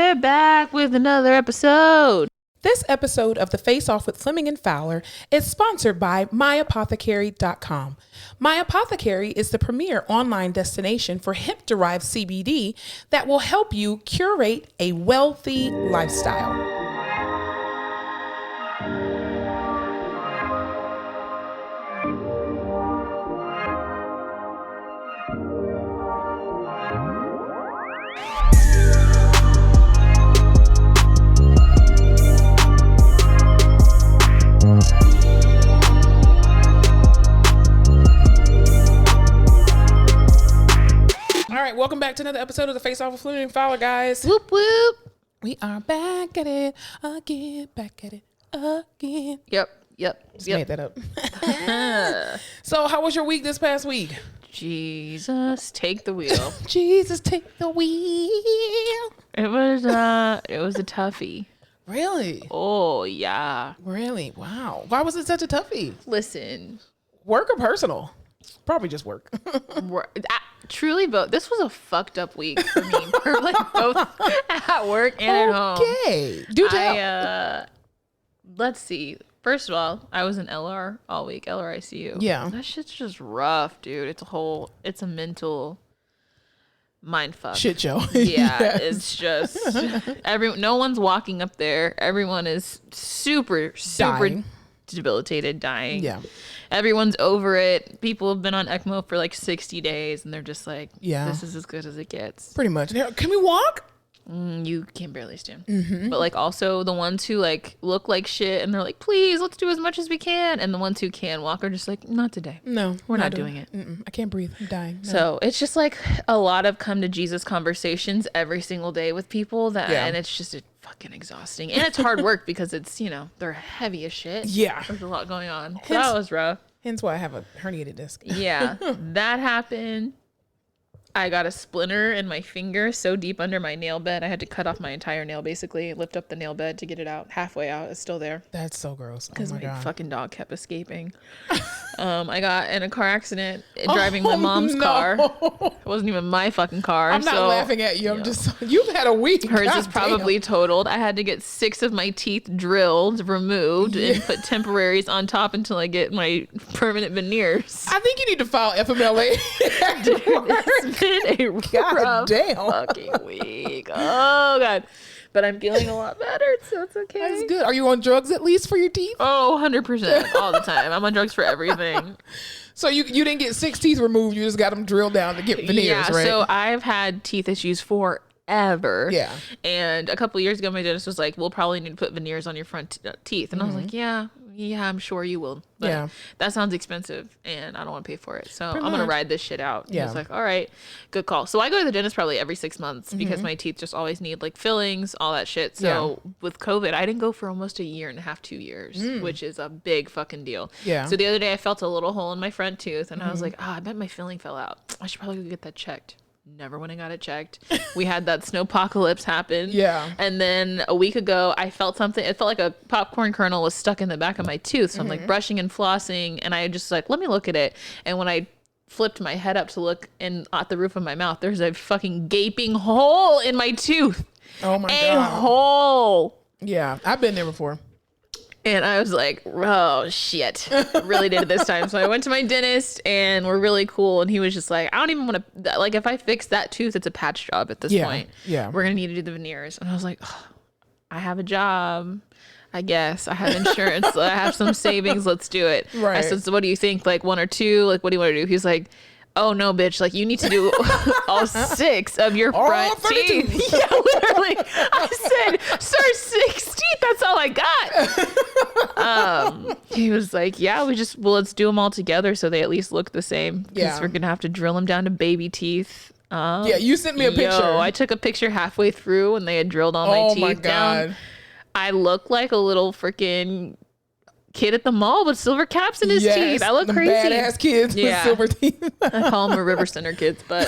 we're back with another episode. This episode of The Face Off with Fleming and Fowler is sponsored by myapothecary.com. My Apothecary is the premier online destination for hemp-derived CBD that will help you curate a wealthy lifestyle. All right, welcome back to another episode of The Face Off with Fleming and Fowler, guys. Whoop whoop. We are back at it again, back at it again. Yep. Just made that up. So how was your week this past week? Jesus, take the wheel. Jesus, take the wheel. It was a toughie. Really? Oh yeah. Really? Wow. Why was it such a toughie? Listen, Work or personal? Probably just work. truly both. This was a fucked up week for me. For like both at work and at home. Okay. Do tell. Let's see. First of all, I was in LR all week, LRICU. Yeah. That shit's just rough, dude. It's a mental mind fuck. Shit show. Yeah, Yes. it's just no one's walking up there. Everyone is super Dying. debilitated, dying. Yeah. Everyone's over it. People have been on ECMO for like 60 days and they're just like, Yeah. this is as good as it gets. Pretty much. Can we walk? You can barely stand. Mm-hmm. But like also the ones who like look like shit and they're like, please, let's do as much as we can. And the ones who can walk are just like, not today. No. We're not doing it. I can't breathe. I'm dying. No. So it's just like a lot of come to Jesus conversations every single day with people and it's just fucking exhausting. And it's hard work because it's, they're heavy as shit. Yeah. There's a lot going on. So that was rough. Hence why I have a herniated disc. Yeah. That happened. I got a splinter in my finger so deep under my nail bed. I had to cut off my entire nail, basically, lift up the nail bed to get it out. Halfway out, it's still there. That's so gross. Because my God. fucking dog kept escaping. I got in a car accident driving my mom's car. It wasn't even my fucking car. I'm not laughing at you. I'm just, you've had a week. Hers God is probably totaled. I had to get 6 of my teeth drilled, removed, and put temporaries on top until I get my permanent veneers. I think you need to file FMLA. Dude, it's been a rough damn. fucking week. Oh, God. But I'm feeling a lot better, so it's okay. That's good. Are you on drugs at least for your teeth? Oh, 100% all the time. I'm on drugs for everything. So you didn't get 6 teeth removed. You just got them drilled down to get veneers, right? So I've had teeth issues forever. Yeah. And a couple of years ago, my dentist was like, we'll probably need to put veneers on your front teeth. And I was like, yeah, I'm sure you will. But that sounds expensive and I don't want to pay for it. So I'm going to ride this shit out. Yeah. It's like, all right, good call. So I go to the dentist probably every 6 months because my teeth just always need like fillings, all that shit. So with COVID, I didn't go for almost 1.5 years, 2 years, which is a big fucking deal. Yeah. So the other day I felt a little hole in my front tooth and I was like, I bet my filling fell out. I should probably go get that checked. Never went and got it checked. We had that snowpocalypse happen. Yeah. And then a week ago, I felt something. It felt like a popcorn kernel was stuck in the back of my tooth. So I'm like brushing and flossing. And I just like, let me look at it. And when I flipped my head up to look at the roof of my mouth, there's a fucking gaping hole in my tooth. Oh my God. A hole. Yeah. I've been there before. And I was like, oh, shit. Really did it this time. So I went to my dentist and we're really cool. And he was just like, I don't even want to, like, if I fix that tooth, it's a patch job at this point. Yeah. We're going to need to do the veneers. And I was like, oh, I have a job. I guess I have insurance. I have some savings. Let's do it. Right. I said, so what do you think? Like 1 or 2? Like, what do you want to do? He's like, oh no, bitch, like you need to do all 6 of your front teeth. Yeah, literally. I said, sir, 6 teeth, that's all I got. He was like, yeah, let's do them all together so they at least look the same. Because we're gonna have to drill them down to baby teeth. Yeah, you sent me a picture. I took a picture halfway through when they had drilled all my teeth down. I look like a little freaking kid at the mall with silver caps in his teeth. I look crazy. Badass kids with silver teeth. I call them River Center kids, but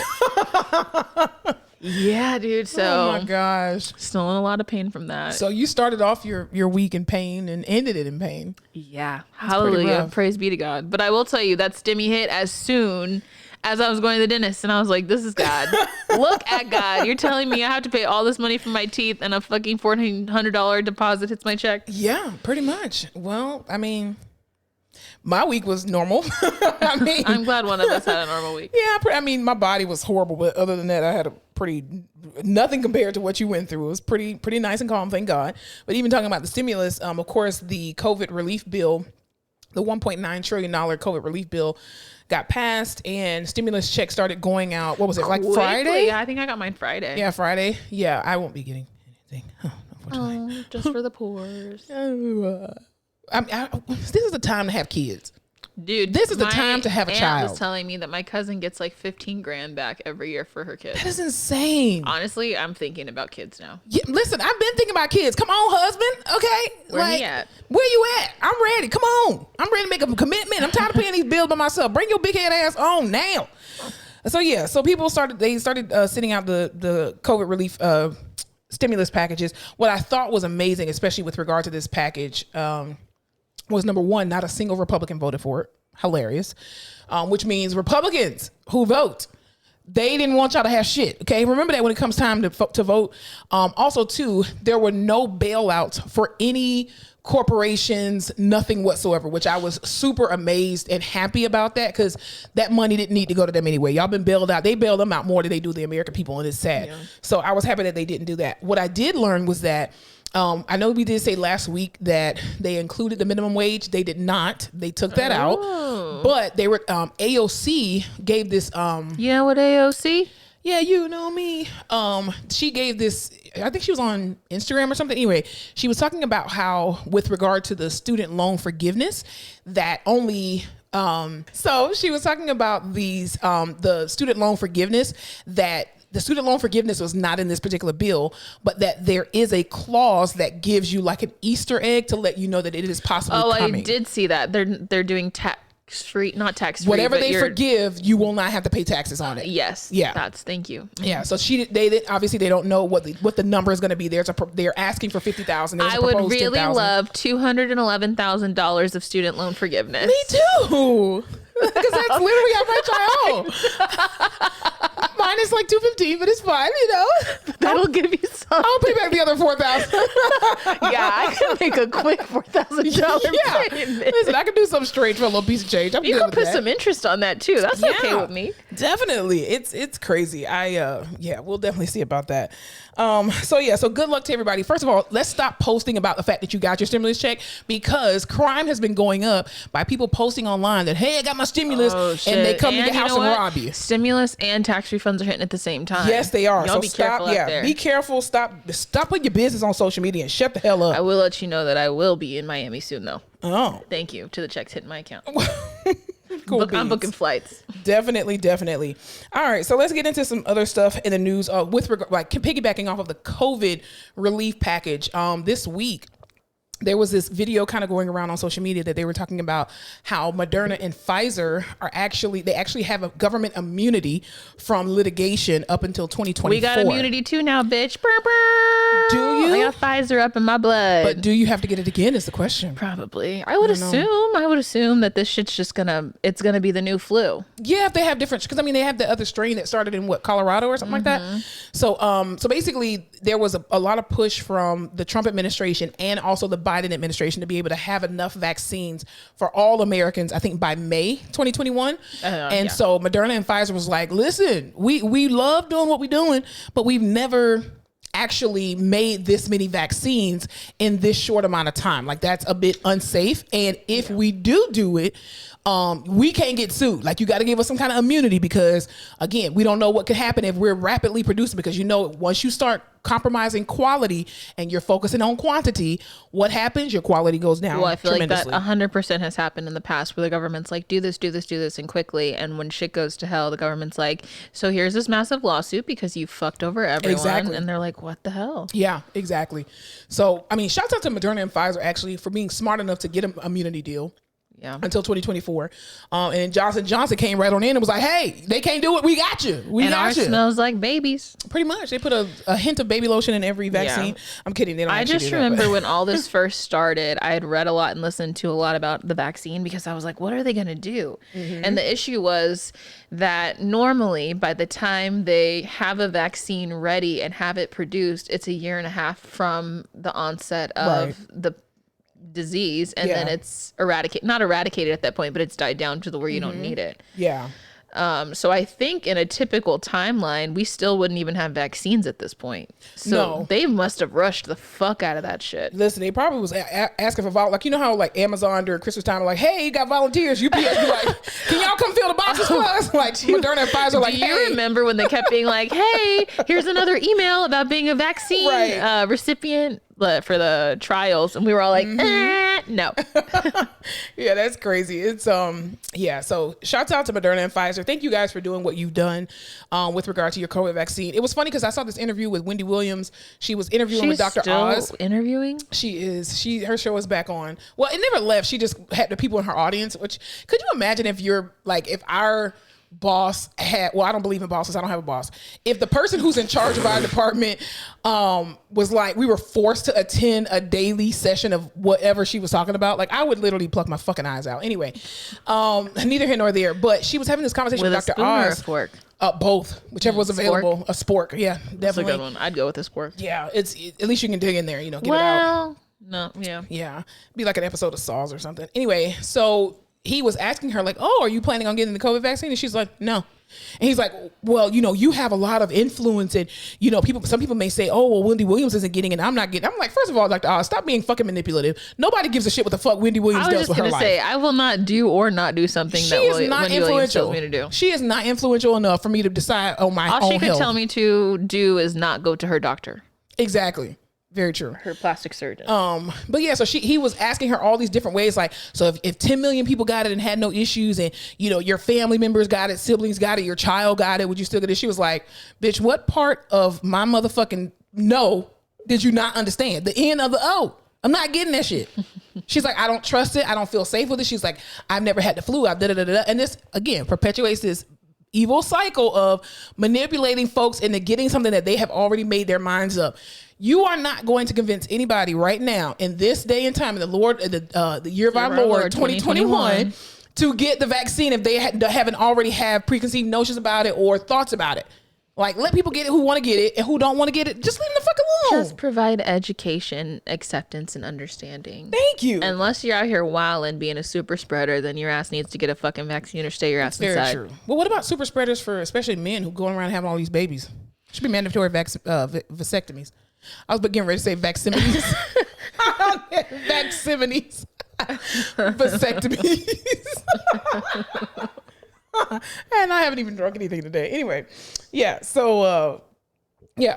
yeah, dude. So oh my gosh, still in a lot of pain from that. So you started off your week in pain and ended it in pain. Yeah, hallelujah, praise be to God. But I will tell you that stimmy hit as soon as I was going to the dentist, and I was like, this is God. Look at God. You're telling me I have to pay all this money for my teeth and a fucking $1,400 deposit hits my check? Yeah, pretty much. Well, I mean, my week was normal. I'm glad one of us had a normal week. Yeah, I mean, my body was horrible, but other than that, I had a nothing compared to what you went through. It was pretty nice and calm, thank God. But even talking about the stimulus, of course, the COVID relief bill, the $1.9 trillion COVID relief bill got passed, and stimulus checks started going out. What was it, like Friday? Yeah, I think I got mine Friday. Yeah, Friday. Yeah, I won't be getting anything. Oh, just for the poors. This is the time to have kids. Dude, this is the time to have a child. Aunt was telling me that my cousin gets like 15 grand back every year for her kids. That is insane. Honestly, I'm thinking about kids now. Yeah, listen, I've been thinking about kids. Come on, husband. Okay. Where he at? Where you at? I'm ready. Come on. I'm ready to make a commitment. I'm tired of paying these bills by myself. Bring your big head ass on now. So yeah, so people started sending out the COVID relief stimulus packages. What I thought was amazing, especially with regard to this package, was number one, not a single Republican voted for it. Hilarious. Which means Republicans who vote, they didn't want y'all to have shit. Okay. Remember that when it comes time to vote. Also too, there were no bailouts for any corporations, nothing whatsoever, which I was super amazed and happy about that, because that money didn't need to go to them anyway. Y'all been bailed out. They bailed them out more than they do the American people, and it's sad. Yeah. So I was happy that they didn't do that. What I did learn was that I know we did say last week that they included the minimum wage. They did not. They took that out. But they were AOC gave this. You know what AOC? Yeah, you know me. She gave this. I think she was on Instagram or something. Anyway, she was talking about how, with regard to the student loan forgiveness, that only. So she was talking about the student loan forgiveness, that the student loan forgiveness was not in this particular bill, but that there is a clause that gives you like an Easter egg to let you know that it is possibly coming. I did see that. They're doing tax-free, not tax-free. Whatever they forgive, you will not have to pay taxes on it. Yes. Yeah. Thank you. Yeah. So they obviously they don't know what the number is going to be. They're asking for $50,000. I would really 10,000. Love $211,000 of student loan forgiveness. Me too. Because that's literally how much I owe. Mine is like $215, but it's fine, you know. That'll give you some. I'll pay back the other $4,000. Yeah, I can make a quick $4,000 payment. Listen, I can do something strange for a little piece of change. You can put some interest on that too. That's okay with me. Definitely, it's crazy. We'll definitely see about that. So good luck to everybody. First of all, let's stop posting about the fact that you got your stimulus check, because crime has been going up by people posting online that, hey, I got my stimulus, and they come to your house and rob you. Stimulus and tax refunds are hitting at the same time. Yes, they are. Y'all so be stop. Careful out there. Be careful. Stop putting your business on social media and shut the hell up. I will let you know that I will be in Miami soon, though. Oh, thank you to the checks hitting my account. Cool. I'm booking flights. Definitely. All right, so let's get into some other stuff in the news with regard, like piggybacking off of the COVID relief package. This week, there was this video kind of going around on social media that they were talking about how Moderna and Pfizer they actually have a government immunity from litigation up until 2024. We got immunity too now, bitch. Burr, burr. Do you? I got Pfizer up in my blood. But do you have to get it again is the question. Probably. I would assume that this shit's just gonna be the new flu. Yeah, if they have different, because I mean they have the other strain that started in Colorado or something like that. So basically there was a lot of push from the Trump administration and also the Biden administration to be able to have enough vaccines for all Americans, I think by May 2021. So Moderna and Pfizer was like, listen, we love doing what we're doing, but we've never actually made this many vaccines in this short amount of time. Like, that's a bit unsafe. And if we do it, we can't get sued. Like, you got to give us some kind of immunity, because again, we don't know what could happen if we're rapidly producing, because once you start compromising quality and you're focusing on quantity, what happens? Your quality goes down. Well, I feel like that 100% has happened in the past, where the government's like, do this, and quickly. And when shit goes to hell, the government's like, so here's this massive lawsuit because you fucked over everyone. Exactly. And they're like, what the hell? Yeah, exactly. So, I mean, shouts out to Moderna and Pfizer actually for being smart enough to get an immunity deal. until 2024. And then Johnson & Johnson came right on in and was like, hey, they can't do it. We got you. And ours smells like babies. Pretty much. They put a hint of baby lotion in every vaccine. Yeah. I'm kidding. They don't I just remember when all this first started, I had read a lot and listened to a lot about the vaccine because I was like, what are they going to do? Mm-hmm. And the issue was that normally by the time they have a vaccine ready and have it produced, it's a year and a half from the onset of the disease, and then it's not eradicated at that point, but it's died down to the where you don't need it. Yeah. So I think in a typical timeline, we still wouldn't even have vaccines at this point. So they must have rushed the fuck out of that shit. Listen, they probably was asking for like, you know how like Amazon during Christmas time, like, hey, you got volunteers. UPS be like, can y'all come fill the boxes for us? Like Moderna and Pfizer like, do you remember when they kept being like, hey, here's another email about being a vaccine recipient for the trials, and we were all like, no. Yeah, that's crazy. It's so shouts out to Moderna and Pfizer. Thank you guys for doing what you've done with regard to your COVID vaccine. It was funny because I saw this interview with Wendy Williams. She was interviewing with Dr. Oz. Interviewing? She is. Her show is back on. Well, it never left. She just had the people in her audience, which could you imagine if you're like, if our boss had, well, I don't believe in bosses. I don't have a boss. If the person who's in charge of our department was like, we were forced to attend a daily session of whatever she was talking about, like I would literally pluck my fucking eyes out. Anyway, neither here nor there. But she was having this conversation with Dr. Oz. Or a fork? Both, whichever was available. A spork, yeah, definitely. That's a good one. I'd go with a spork. Yeah, at least you can dig in there, get it out. No, yeah, be like an episode of Saws or something. Anyway, so he was asking her like, oh, are you planning on getting the COVID vaccine? And she's like, no. And he's like, well, you have a lot of influence, and some people may say, oh, well, Wendy Williams isn't getting it, I'm not getting it. I'm like, first of all, Dr. Oz, stop being fucking manipulative. Nobody gives a shit what the fuck Wendy Williams does with her life. I was just gonna say, I will not do or not do something that Wendy Williams tells me to do. She is not influential enough for me to decide on my own health. All she could tell me to do is not go to her doctor. Exactly. Very true. Her plastic surgeon. But yeah, so he was asking her all these different ways. Like, so if 10 million people got it and had no issues, and your family members got it, siblings got it, your child got it, would you still get it? She was like, bitch, what part of my motherfucking no did you not understand? The end of the O. I'm not getting that shit. She's like, I don't trust it. I don't feel safe with it. She's like, I've never had the flu. I've da-da-da-da. And this, again, perpetuates this evil cycle of manipulating folks into getting something that they have already made their minds up. You are not going to convince anybody right now in this day and time in the year of our Lord 2021 to get the vaccine if they haven't already have preconceived notions about it or thoughts about it. Like, let people get it who want to get it, and who don't want to get it, just leave them the fuck alone. Just provide education, acceptance, and understanding. Thank you. Unless you're out here wilding, being a super spreader, then your ass needs to get a fucking vaccine or stay your ass inside. Very true. Well, what about super spreaders for especially men who going around having all these babies? Should be mandatory vasectomies. I was getting ready to say vaccinities. Vaccinities. Vasectomies. And I haven't even drunk anything today. Anyway, yeah. So,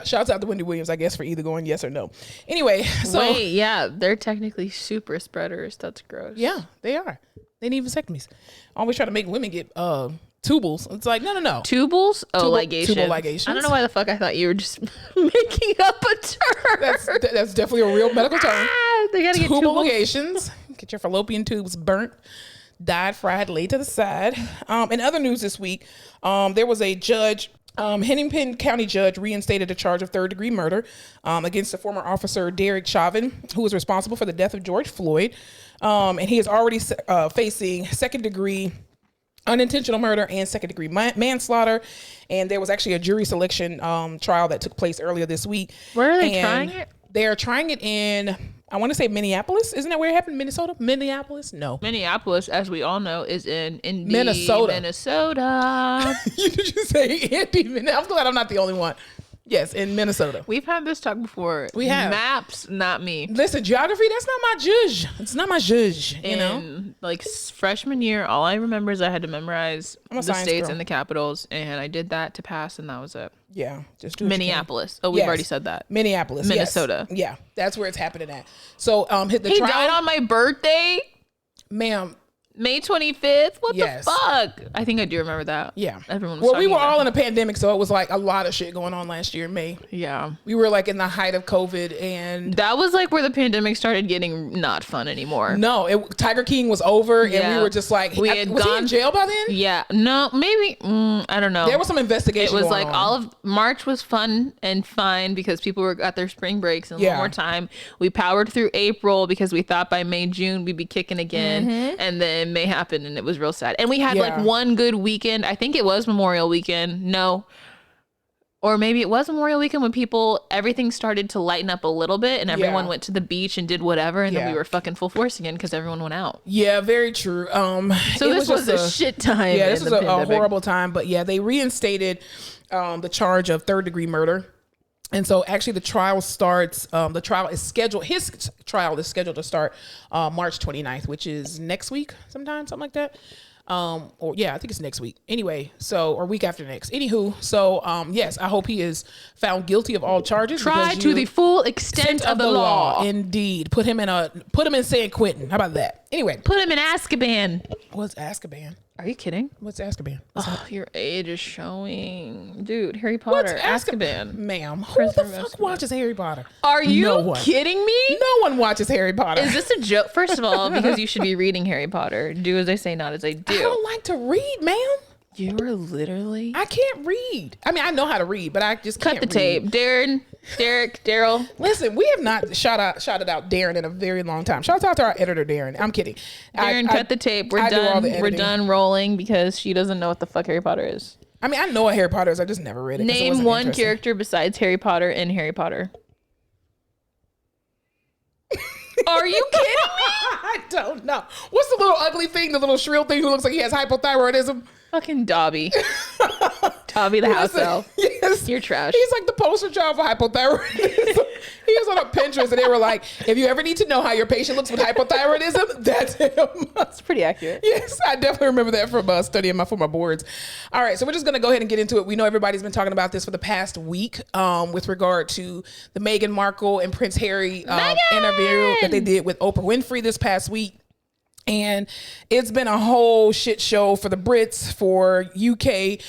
shouts out to Wendy Williams, I guess, for either going yes or no. Anyway, so. Wait, yeah. They're technically super spreaders. That's gross. Yeah, they are. They need vasectomies. Always try to make women get tubals. It's like, no. Tubals? Oh, ligations. Tubal ligations. I don't know why the fuck I thought you were just making up a term. That's definitely a real medical term. They gotta get tubal ligations. Get your fallopian tubes burnt, dyed, fried, laid to the side. In other news this week, there was a judge, Hennepin County judge reinstated a charge of third-degree murder against the former officer Derek Chauvin, who was responsible for the death of George Floyd. And he is already facing second-degree unintentional murder and second-degree manslaughter. And there was actually a jury selection trial that took place earlier this week. Where are they trying it? They're trying it in, I want to say Minneapolis. Isn't that where it happened? Minnesota? Minneapolis? No. Minneapolis, as we all know, is in Indy, Minnesota. Did you say Indy? I'm glad I'm not the only one. Yes, in Minnesota. We've had this talk before. We have. Maps, not me. Listen, geography, that's not my judge. It's not my judge, you know? Like freshman year, all I remember is I had to memorize the states and the capitals, and I did that to pass, and that was it. Yeah, just do Minneapolis. Oh, we've already said that. Minneapolis, Minnesota. Yes. Yeah, that's where it's happening at. So, he died on my birthday? Ma'am, May 25th? What the fuck? I think I do remember that. Yeah. Everyone was we were all in a pandemic, so it was like a lot of shit going on last year in May. Yeah. We were like in the height of COVID, and that was like where the pandemic started getting not fun anymore. No, Tiger King was over, and we were just like, was he in jail by then? Yeah. No, maybe. I don't know. There was some investigation. It was going like on. all of March was fun and fine because people were at their spring breaks and a little more time. We powered through April because we thought by May, June we'd be kicking again, and then May happened and it was real sad. And we had like one good weekend. I think it was Memorial Weekend. No. Or maybe it was Memorial Weekend when everything started to lighten up a little bit and everyone went to the beach and did whatever. And then we were fucking full force again because everyone went out. Yeah, very true. So this was a shit time. Yeah, this was a horrible time. But yeah, they reinstated the charge of third-degree murder. And so actually the trial starts, his trial is scheduled to start March 29th, which is next week sometime, something like that. I think it's next week. Anyway, or week after next. Anywho, yes, I hope he is found guilty of all charges. Try to the full extent of the law. Indeed. Put him in San Quentin. How about that? Anyway. Put him in Azkaban. What's Azkaban? Are you kidding? What's Azkaban? Your age is showing. Dude, Harry Potter. What's Azkaban? Ma'am, who the fuck watches Harry Potter? Are you kidding me? No one watches Harry Potter. Is this a joke? First of all, because you should be reading Harry Potter. Do as I say, not as I do. I don't like to read, ma'am. You are literally... I can't read. I mean, I know how to read, but I just can't Cut the tape. Darren, Derek, Daryl. Listen, we have not shouted out Darren in a very long time. Shout out to our editor, Darren. I'm kidding. Darren, cut the tape. We're done. We're done rolling because she doesn't know what the fuck Harry Potter is. I mean, I know what Harry Potter is. I just never read it. Name one character besides Harry Potter in Harry Potter. Are you kidding me? I don't know. What's the little ugly thing, the little shrill thing who looks like he has hypothyroidism? Fucking Dobby. Dobby the house elf. Yes. You're trash. He's like the poster child for hypothyroidism. He was on a Pinterest and they were like, if you ever need to know how your patient looks with hypothyroidism, that's him. That's pretty accurate. Yes, I definitely remember that from studying for my boards. All right, so we're just going to go ahead and get into it. We know everybody's been talking about this for the past week with regard to the Meghan Markle and Prince Harry interview that they did with Oprah Winfrey this past week. And it's been a whole shit show for the Brits, for UK.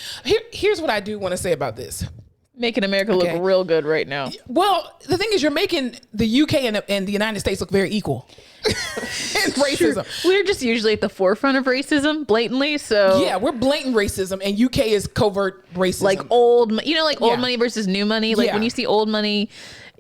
Here's what I do want to say about this. Making America look real good right now. Well, the thing is, you're making the UK and the United States look very equal. It's racism. We're just usually at the forefront of racism, blatantly. So yeah, we're blatant racism, and UK is covert racism. Like old money versus new money. Like when you see old money,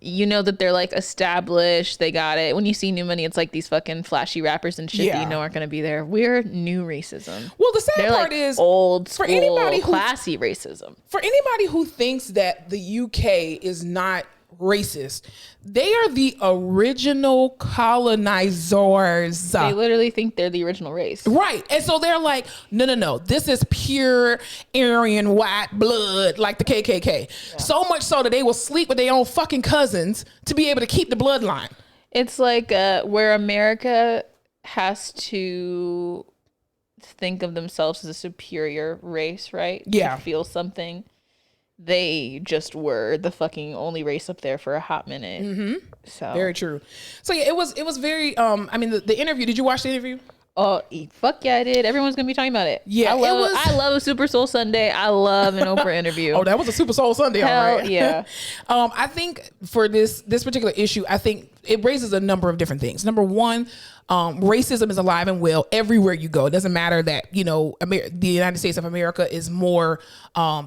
you know that they're like established, they got it. When you see new money, it's like these fucking flashy rappers and shit that you know aren't going to be there. We're new racism. Well, the sad part is old school, for anybody classy racism. For anybody who thinks that the UK is not racist, they are the original colonizers. They literally think they're the original race. Right. And so they're like, no. This is pure Aryan white blood, like the KKK. Yeah. So much so that they will sleep with their own fucking cousins to be able to keep the bloodline. It's like where America has to think of themselves as a superior race, right? Yeah. To feel something. They just were the fucking only race up there for a hot minute. Mm-hmm. So very true. So yeah, it was very. I mean, the interview. Did you watch the interview? Oh, fuck yeah, I did. Everyone's gonna be talking about it. Yeah, I love a Super Soul Sunday. I love an Oprah interview. Oh, that was a Super Soul Sunday. Hell all right. Yeah. I think for this particular issue, I think it raises a number of different things. Number one, racism is alive and well everywhere you go. It doesn't matter that, the United States of America is more,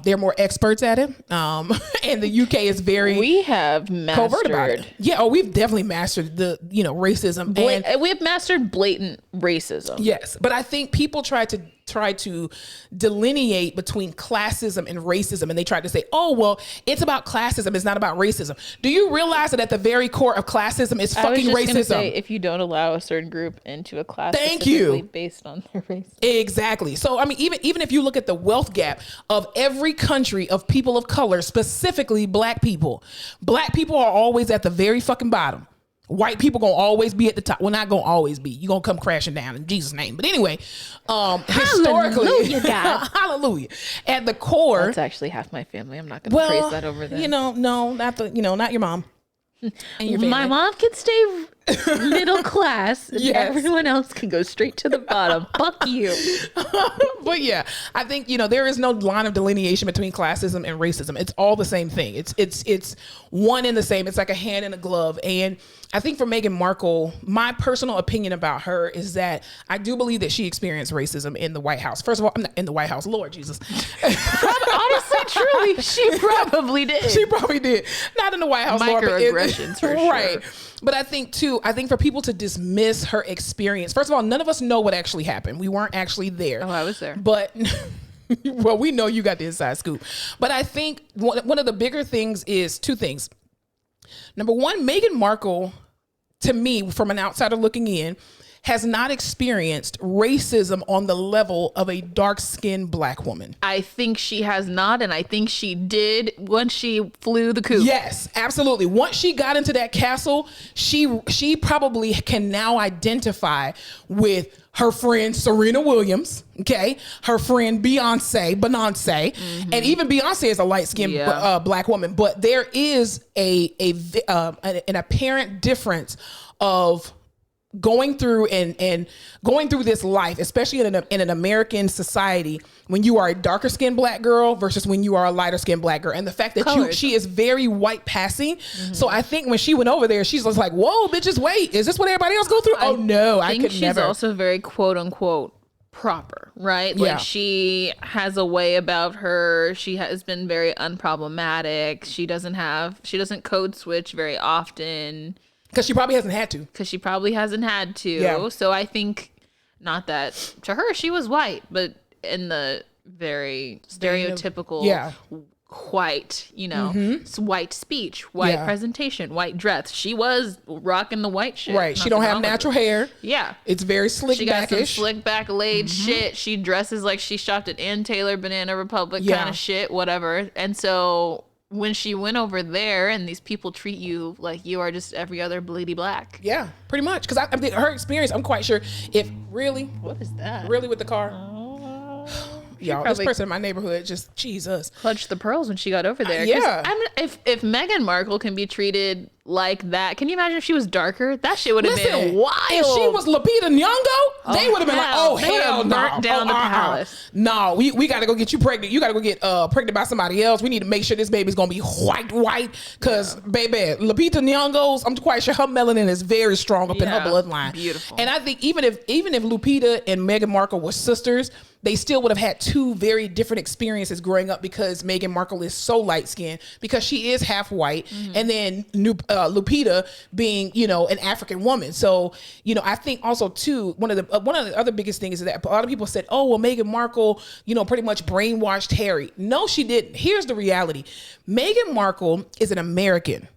they're more experts at it. And the UK is very we have mastered covert about it. Yeah. Oh, we've definitely mastered the, racism. And we have mastered blatant racism. Yes. But I think people try to delineate between classism and racism, and they try to say, oh, well, it's about classism, it's not about racism. Do you realize that at the very core of classism is fucking racism? Say, if you don't allow a certain group into a class, based on their race. Exactly. So I mean, even if you look at the wealth gap of every country of people of color, specifically black people are always at the very fucking bottom. White people gonna always be at the top. Well, not gonna always be. You're gonna come crashing down in Jesus' name. But anyway, historically, hallelujah, God. Hallelujah. At the core, that's actually half my family. I'm not gonna praise that over there. No, not your mom. And your family. My mom can stay middle class. And yes. Everyone else can go straight to the bottom. Fuck you. But yeah, I think, there is no line of delineation between classism and racism. It's all the same thing. It's one and the same. It's like a hand in a glove. And I think for Meghan Markle, my personal opinion about her is that I do believe that she experienced racism in the White House. First of all, I'm not in the White House, Lord Jesus. Honestly, truly, she probably did. She probably did. Not in the White House, microaggressions for sure. Right. But I think for people to dismiss her experience, first of all, none of us know what actually happened. We weren't actually there. Oh, I was there. But well, we know you got the inside scoop. But I think one of the bigger things is two things. Number one, Meghan Markle, to me, from an outsider looking in, has not experienced racism on the level of a dark-skinned Black woman. I think she has not, and I think she did when she flew the coop. Yes, absolutely. Once she got into that castle, she probably can now identify with her friend Serena Williams, okay, her friend Beyonce, mm-hmm. And even Beyonce is a light-skinned Black woman, but there is an apparent difference of going through this life, especially in an American society, when you are a darker skinned Black girl versus when you are a lighter skinned Black girl. And the fact that she is very white passing. Mm-hmm. So I think when she went over there, she's just like, whoa, bitches, wait, is this what everybody else go through? Oh no, I could never. She's also very quote unquote proper, right? Like she has a way about her. She has been very unproblematic. She doesn't code switch very often. Because she probably hasn't had to. Yeah. So I think, not that to her she was white, but in the very stereotypical white, white speech, white presentation, white dress. She was rocking the white shit. Right. She don't have natural hair. Yeah. It's very slick backish. She got some slick back laid shit. She dresses like she shopped at Ann Taylor, Banana Republic kind of shit, whatever. And so when she went over there and these people treat you like you are just every other bleedy Black. Yeah, pretty much. Because I mean, her experience, I'm quite sure What is that? Really with the car? Y'all, this person in my neighborhood just, Jesus. Clutched the pearls when she got over there. If Meghan Markle can be treated like that, can you imagine if she was darker? That shit would have been wild. If she was Lupita Nyong'o, they would have been like, oh, hell no. Burnt down the palace. No, we got to go get you pregnant. You got to go get pregnant by somebody else. We need to make sure this baby's going to be white. Because, baby, Lupita Nyong'o's, I'm quite sure her melanin is very strong up in her bloodline. Beautiful. And I think even if Lupita and Meghan Markle were sisters, they still would have had two very different experiences growing up because Meghan Markle is so light-skinned because she is half white. Mm-hmm. And then Lupita being, an African woman. So, I think also too, one of the other biggest things is that a lot of people said, oh, well, Meghan Markle, pretty much brainwashed Harry. No, she didn't. Here's the reality. Meghan Markle is an American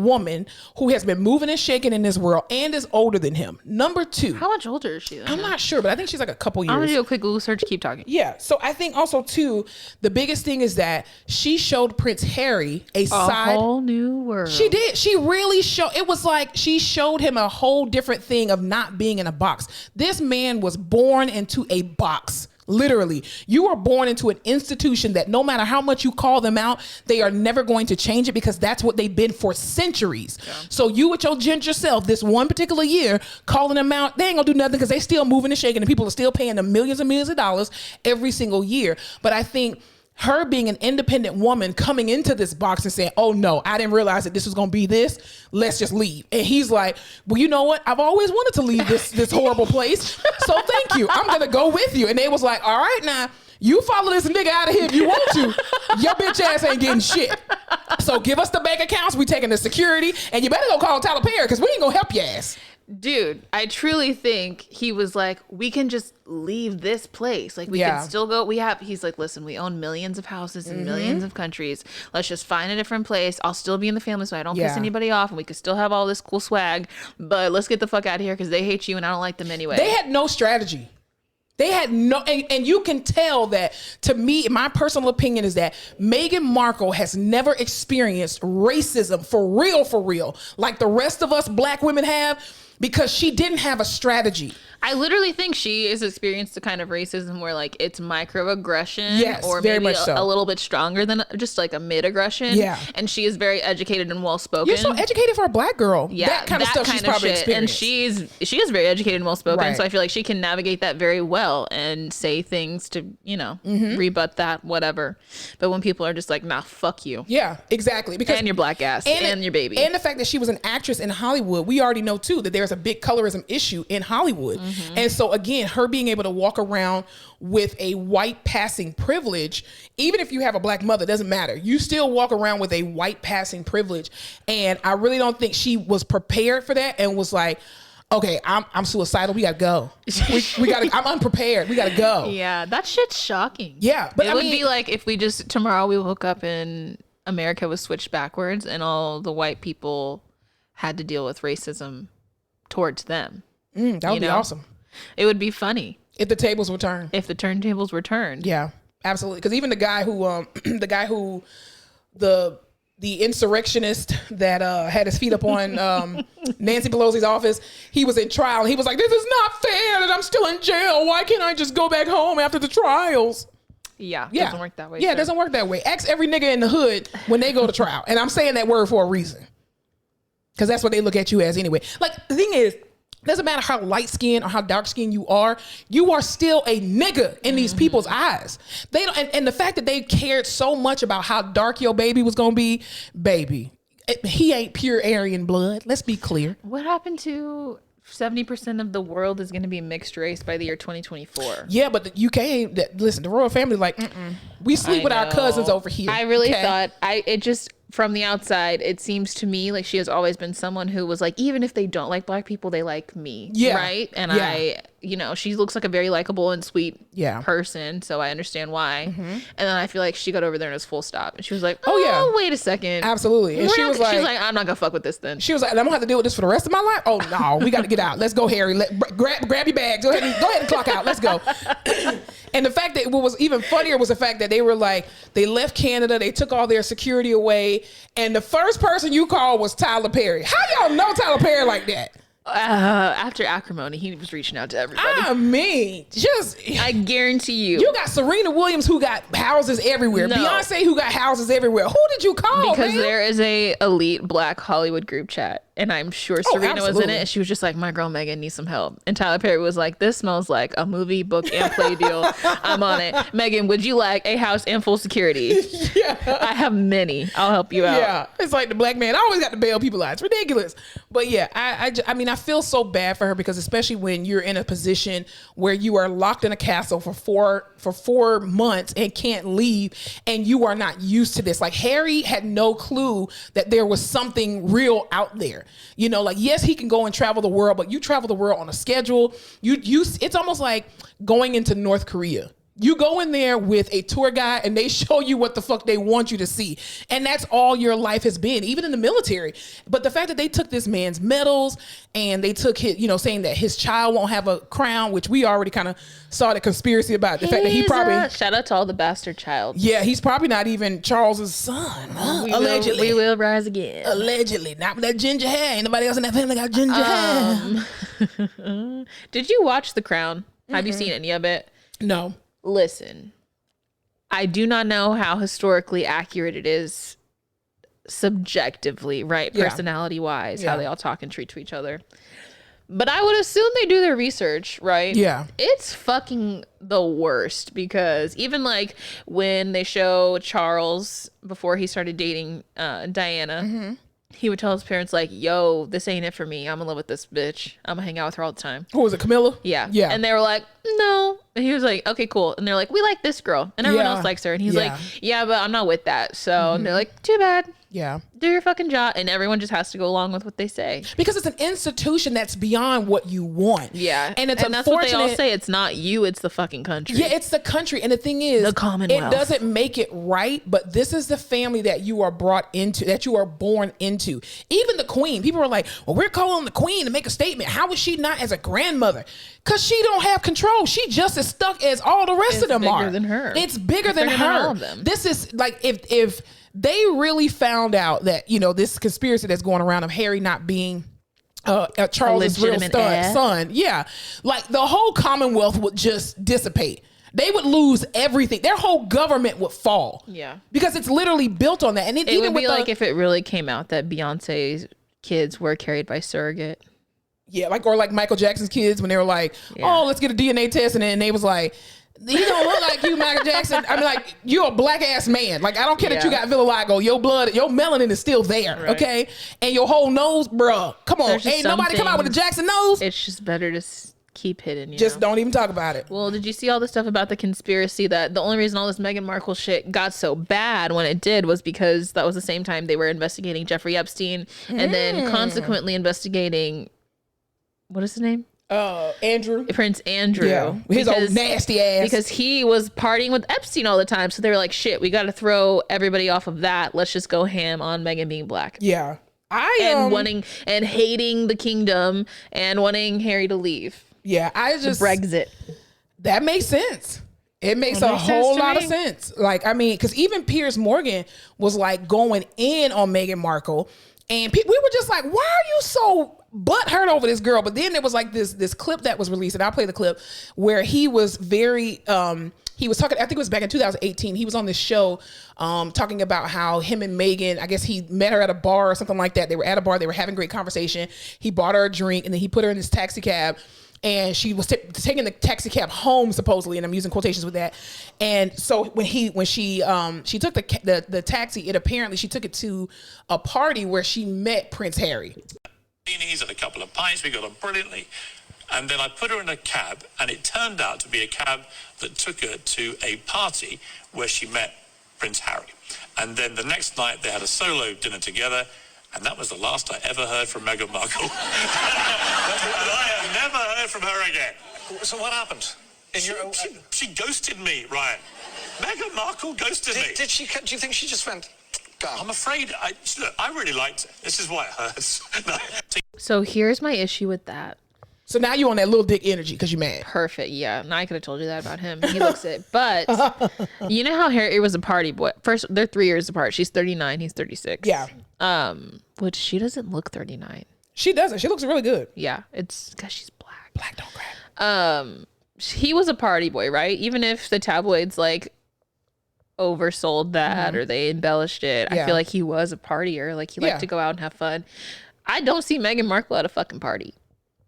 woman who has been moving and shaking in this world and is older than him. Number two. How much older is she? I'm not sure, but I think she's like a couple years. I'm going to do a quick Google search. Keep talking. Yeah. So I think also too, the biggest thing is that she showed Prince Harry a whole new world. She did. She really it was like she showed him a whole different thing of not being in a box. This man was born into a box. Literally, you are born into an institution that no matter how much you call them out, they are never going to change it because that's what they've been for centuries. Yeah. So you with your ginger self, this one particular year, calling them out, they ain't gonna do nothing because they still moving and shaking and people are still paying them millions and millions of dollars every single year. But I think her being an independent woman coming into this box and saying, oh no, I didn't realize that this was going to be this. Let's just leave. And he's like, well, you know what? I've always wanted to leave this horrible place. So thank you. I'm going to go with you. And they was like, all right, now you follow this nigga out of here if you want to. Your bitch ass ain't getting shit. So give us the bank accounts. We taking the security and you better go call Tyler Perry because we ain't going to help your ass. Dude, I truly think he was like, we can just leave this place. Like, we can still go. He's like, listen, we own millions of houses in millions of countries. Let's just find a different place. I'll still be in the family so I don't piss anybody off. And we could still have all this cool swag. But let's get the fuck out of here because they hate you and I don't like them anyway. They had no strategy. They had no, and you can tell that, to me, my personal opinion is that Meghan Markle has never experienced racism for real, like the rest of us black women have, because she didn't have a strategy. I literally think she has experienced the kind of racism where like it's microaggression, yes, or very maybe much so. a little bit stronger than just like a mid-aggression. Yeah. And she is very educated and well-spoken. You're so educated for a black girl. Yeah, that kind of stuff she's probably experienced. And she is very educated and well-spoken. So I feel like she can navigate that very well and say things to, you know, rebut that, whatever. But when people are just like, nah, fuck you. Yeah, exactly. Because and your black ass and your baby. And the fact that she was an actress in Hollywood, we already know too that there's a big colorism issue in Hollywood. And so again, her being able to walk around with a white passing privilege, even if you have a black mother, doesn't matter. You still walk around with a white passing privilege. And I really don't think she was prepared for that and was like, okay, I'm suicidal. We gotta go. We gotta. I'm unprepared. We gotta go. Yeah, that shit's shocking. Yeah, but it would be like if we just tomorrow we woke up and America was switched backwards and all the white people had to deal with racism towards them. That would be awesome. It would be funny if the tables were turned. If the turntables were turned. Yeah, absolutely. Because even the guy who, the insurrectionist that had his feet up on Nancy Pelosi's office, he was in trial. He was like, "This is not fair that I'm still in jail. Why can't I just go back home after the trials?" Yeah, it doesn't work that way. Yeah, it doesn't work that way. Ask every nigga in the hood when they go to trial, and I'm saying that word for a reason, because that's what they look at you as anyway. Like, the thing is, doesn't matter how light skinned or how dark skinned you are still a nigga in these people's eyes. They don't, and the fact that they cared so much about how dark your baby was gonna be, baby, he ain't pure Aryan blood. Let's be clear. What happened to 70% of the world is going to be mixed race by the year 2024? Yeah, but the UK, listen, the royal family, like, we sleep with our cousins over here. I really thought, it just, from the outside, it seems to me like she has always been someone who was like, even if they don't like black people, they like me. Yeah. Right? And she looks like a very likable and sweet person. So I understand why. And then I feel like she got over there and it was full stop. And she was like, wait a second. Absolutely. And she's like, I'm not going to fuck with this then. She was like, I'm going to have to deal with this for the rest of my life? Oh, no, we got to get out. Let's go, Harry. Grab your bags. Go ahead and clock out. Let's go. And the fact that what was even funnier was the fact that they were like, they left Canada, they took all their security away, and the first person you called was Tyler Perry. How y'all know Tyler Perry like that? After acrimony, he was reaching out to everybody. I mean, I guarantee you. You got Serena Williams who got houses everywhere. No. Beyonce who got houses everywhere. Who did you call? Because there is a elite black Hollywood group chat, and I'm sure Serena was in it. And she was just like, "My girl Megan needs some help." And Tyler Perry was like, "This smells like a movie, book, and play deal. I'm on it." Megan, would you like a house and full security? Yeah, I have many. I'll help you out. Yeah, it's like the black man always got to bail people out. It's ridiculous. But yeah, I mean, I feel so bad for her, because especially when you're in a position where you are locked in a castle for 4 months and can't leave, and you are not used to this. Like, Harry had no clue that there was something real out there. You know, like, yes, he can go and travel the world, but you travel the world on a schedule. It's almost like going into North Korea. You go in there with a tour guide and they show you what the fuck they want you to see. And that's all your life has been, even in the military. But the fact that they took this man's medals and they took his, saying that his child won't have a crown, which we already kind of saw the conspiracy about. The fact that he probably... shout out to all the bastard child. Yeah, he's probably not even Charles's son. Allegedly. We will rise again. Allegedly. Not with that ginger hair. Ain't nobody else in that family got ginger hair. Did you watch The Crown? Have you seen any of it? No. Listen, I do not know how historically accurate it is subjectively, right? Yeah. Personality wise, how they all talk and treat to each other. But I would assume they do their research, right? Yeah. It's fucking the worst, because even like when they show Charles before he started dating Diana, he would tell his parents like, "Yo, this ain't it for me. I'm in love with this bitch. I'm gonna hang out with her all the time." Who was it, Camilla? Yeah. And they were like, "No." And he was like, "Okay, cool." And they're like, "We like this girl." And everyone else likes her. And he's like, "Yeah, but I'm not with that." So and they're like, "Too bad." Yeah. Do your fucking job. And everyone just has to go along with what they say. Because it's an institution that's beyond what you want. Yeah. And that's what they all say. It's not you, it's the fucking country. Yeah, it's the country. And the thing is, the Commonwealth. It doesn't make it right, but this is the family that you are brought into, that you are born into. Even the queen. People are like, well, we're calling the queen to make a statement. How is she not as a grandmother? Because she don't have control. She just as as stuck as all the rest of them are. It's bigger than her. It's bigger than her. All of them. This is like if they really found out that, you know, this conspiracy that's going around of Harry not being Charles's real son. Yeah. Like the whole Commonwealth would just dissipate. They would lose everything. Their whole government would fall. Yeah. Because it's literally built on that. And it would be like if it really came out that Beyonce's kids were carried by surrogate. Yeah, or like Michael Jackson's kids when they were like, oh, let's get a DNA test. And then they was like, you don't look like you, Michael Jackson. I mean, like, you're a black ass man. Like, I don't care that you got vitiligo. Your blood, your melanin is still there, right. Okay? And your whole nose, bruh. Come on. Ain't nobody come out with a Jackson nose. It's just better to keep hidden. Just don't even talk about it. Well, did you see all the stuff about the conspiracy that the only reason all this Meghan Markle shit got so bad when it did was because that was the same time they were investigating Jeffrey Epstein and then consequently investigating, what is his name? Andrew. Prince Andrew. Yeah, his old nasty ass. Because he was partying with Epstein all the time. So they were like, shit, we got to throw everybody off of that. Let's just go ham on Meghan being black. Yeah. And hating the kingdom and wanting Harry to leave. Yeah, Brexit. That makes sense. It makes a whole lot of sense. Like, I mean, because even Piers Morgan was like going in on Meghan Markle, and we were just like, why are you so butthurt over this girl? But then there was like this clip that was released, and I'll play the clip where he was very he was talking, I think it was back in 2018. He was on this show talking about how him and Meghan, I guess he met her at a bar or something like that. They were at a bar. They were having great conversation. He bought her a drink, and then he put her in this taxi cab. And she was taking the taxi cab home, supposedly, and I'm using quotations with that. And so when she took the taxi, she took it to a party where she met Prince Harry. He's had a couple of pints. We got on brilliantly, and then I put her in a cab, and it turned out to be a cab that took her to a party where she met Prince Harry. And then the next night they had a solo dinner together. And that was the last I ever heard from Meghan Markle. And I have never heard from her again. So what happened? She ghosted me, Ryan. Meghan Markle ghosted me. Did she? Do you think she just went, go? I'm afraid, I really liked her. This is why it hurts. No. So here's my issue with that. So now you on that little dick energy because you're mad. Perfect. Yeah. Now I could have told you that about him. He looks it. But you know how Harry was a party boy? First, they're 3 years apart. She's 39. He's 36. Yeah. Which she doesn't look 39. She doesn't. She looks really good. Yeah. It's because she's black. Black don't crack. He was a party boy, right? Even if the tabloids like oversold that or they embellished it. Yeah. I feel like he was a partier. Like he liked to go out and have fun. I don't see Meghan Markle at a fucking party.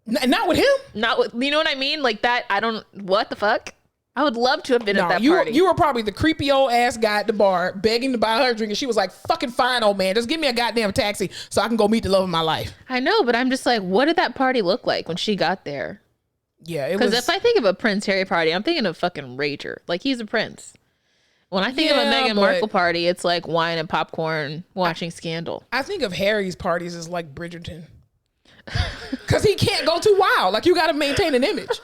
Not with him. Not with, you know what I mean? Like that. What the fuck? I would love to have been at that party. You were probably the creepy old ass guy at the bar begging to buy her a drink, and she was like, fucking fine, old man. Just give me a goddamn taxi so I can go meet the love of my life. I know, but I'm just like, what did that party look like when she got there? Yeah, it was. Because if I think of a Prince Harry party, I'm thinking of fucking Rager. Like, he's a prince. When I think of a Meghan Markle party, it's like wine and popcorn watching Scandal. I think of Harry's parties as like Bridgerton. Because he can't go too wild. Like, you got to maintain an image.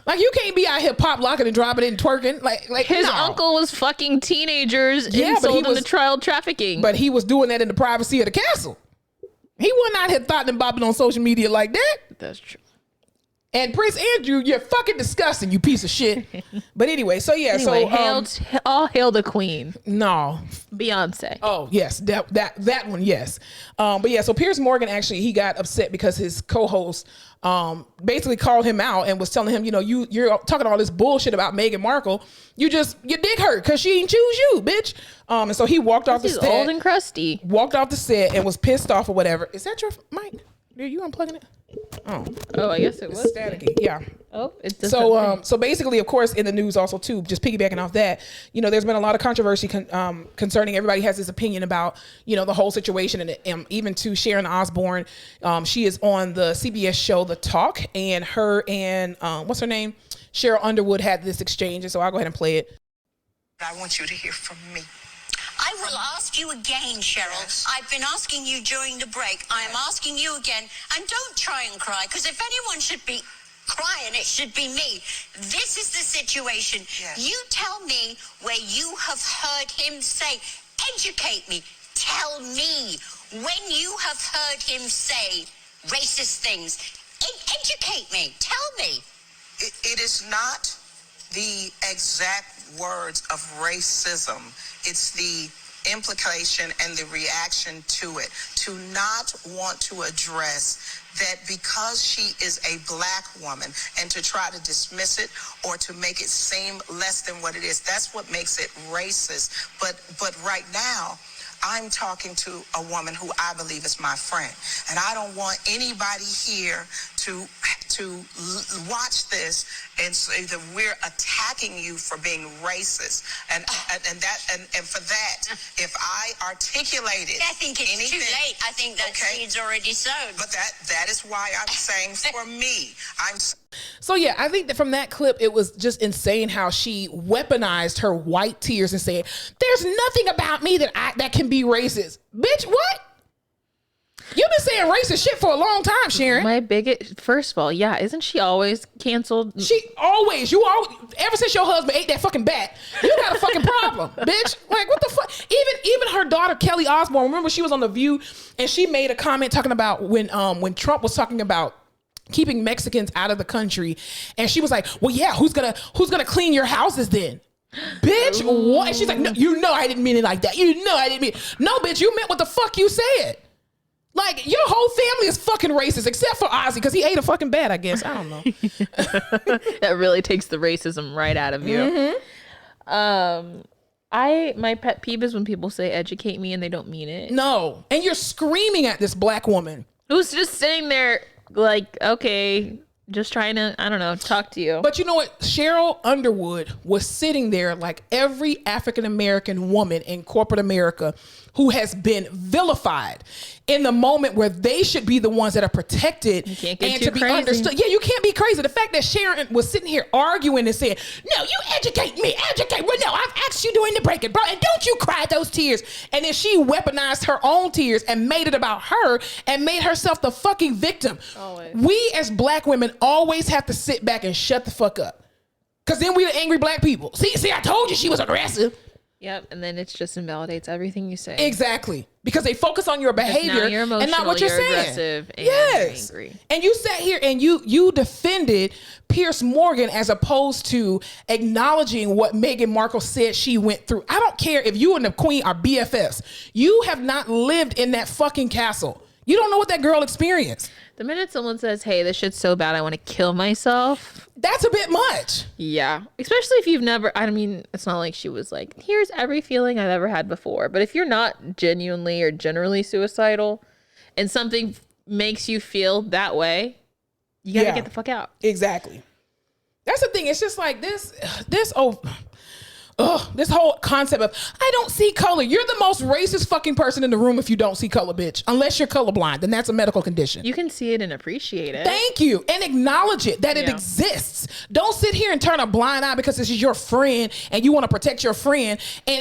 Like, you can't be out here pop locking and dropping it and twerking. Like his uncle was fucking teenagers and sold them to child trafficking. But he was doing that in the privacy of the castle. He wasn't out here thotting and bopping on social media like that. That's true. And Prince Andrew, you're fucking disgusting, you piece of shit. But anyway, so yeah. Anyway, all hail the queen. No. Beyonce. Oh, yes. That one, yes. But yeah, so Piers Morgan, actually, he got upset because his co-host basically called him out and was telling him, you know, you're talking all this bullshit about Meghan Markle. Your dick hurt because she didn't choose you, bitch. And so he walked off the set. He's old and crusty. Walked off the set and was pissed off or whatever. Is that your mic? Are you unplugging it? Oh, I guess it was staticky. Yeah. Oh, it's so basically, of course, in the news also too, just piggybacking off that, you know, there's been a lot of controversy concerning, everybody has this opinion about, you know, the whole situation, and even to Sharon Osbourne, she is on the CBS show The Talk, and her and what's her name, Cheryl Underwood, had this exchange, and so I'll go ahead and play it. I want you to hear from me. I will ask you again, Cheryl. Yes. I've been asking you during the break. I am asking you again. And don't try and cry, because if anyone should be crying, it should be me. This is the situation. Yes. You tell me where you have heard him say, educate me. Tell me when you have heard him say racist things. Educate me. Tell me. It is not the exact words of racism. It's the implication and the reaction to it. To not want to address that because she is a black woman and to try to dismiss it or to make it seem less than what it is. That's what makes it racist. But right now, I'm talking to a woman who I believe is my friend. And I don't want anybody here to watch this and say that we're attacking you for being racist. And for that, if I articulated I think it's anything, too late. I think that seed's already sown. But that is why I'm saying for me, So yeah, I think that from that clip, it was just insane how she weaponized her white tears and said, "There's nothing about me that can be racist." Bitch, what? You've been saying racist shit for a long time, Sharon. First of all, yeah, isn't she always canceled? Ever since your husband ate that fucking bat, you got a fucking problem, bitch. Like, what the fuck? Even her daughter, Kelly Osbourne, remember she was on The View and she made a comment talking about when Trump was talking about keeping Mexicans out of the country, and she was like, "Well, yeah, who's gonna clean your houses then?" Bitch, what? And she's like, "No, you know I didn't mean it like that. You know I didn't mean it." No, bitch, you meant what the fuck you said. Like, your whole family is fucking racist except for Ozzy because he ate a fucking bat, I guess. I don't know. That really takes the racism right out of you. Mm-hmm. My pet peeve is when people say educate me and they don't mean it. No. And you're screaming at this black woman who's just sitting there like, okay, just trying to, I don't know, talk to you. But you know what? Cheryl Underwood was sitting there like every African-American woman in corporate America who has been vilified in the moment where they should be the ones that are protected and to be crazy. Understood. Yeah, you can't be crazy. The fact that Sharon was sitting here arguing and saying, "No, you educate me, educate." Well, no, I've asked you during the break, bro, and don't you cry those tears. And then she weaponized her own tears and made it about her and made herself the fucking victim. Always. We as black women always have to sit back and shut the fuck up. Because then we the angry black people. See, I told you she was aggressive. Yep, and then it just invalidates everything you say. Exactly. Because they focus on your behavior and not what you're saying. Aggressive and yes. Angry. And you sat here and you defended Piers Morgan as opposed to acknowledging what Meghan Markle said she went through. I don't care if you and the Queen are BFFs. You have not lived in that fucking castle. You don't know what that girl experienced. The minute someone says, "Hey, this shit's so bad, I want to kill myself," that's a bit much. Yeah. Especially if you've never, I mean, it's not like she was like, "Here's every feeling I've ever had before." But if you're not genuinely or generally suicidal and something makes you feel that way, you got to get the fuck out. Exactly. That's the thing. It's just like this whole concept of, I don't see color. You're the most racist fucking person in the room if you don't see color, bitch. Unless you're colorblind, then that's a medical condition. You can see it and appreciate it. Thank you. And acknowledge it, that it exists. Don't sit here and turn a blind eye because this is your friend and you want to protect your friend.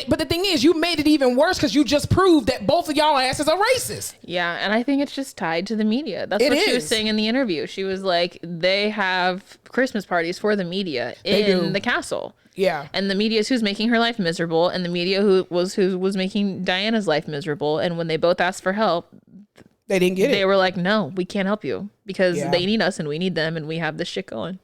But the thing is, you made it even worse because you just proved that both of y'all asses are racist. Yeah, and I think it's just tied to the media. That's what she was saying in the interview. She was like, they have Christmas parties for the media in the castle. Yeah. And the media is who's making her life miserable, and the media who was making Diana's life miserable. And when they both asked for help, they didn't get it. They were like, "No, we can't help you because they need us and we need them, and we have this shit going."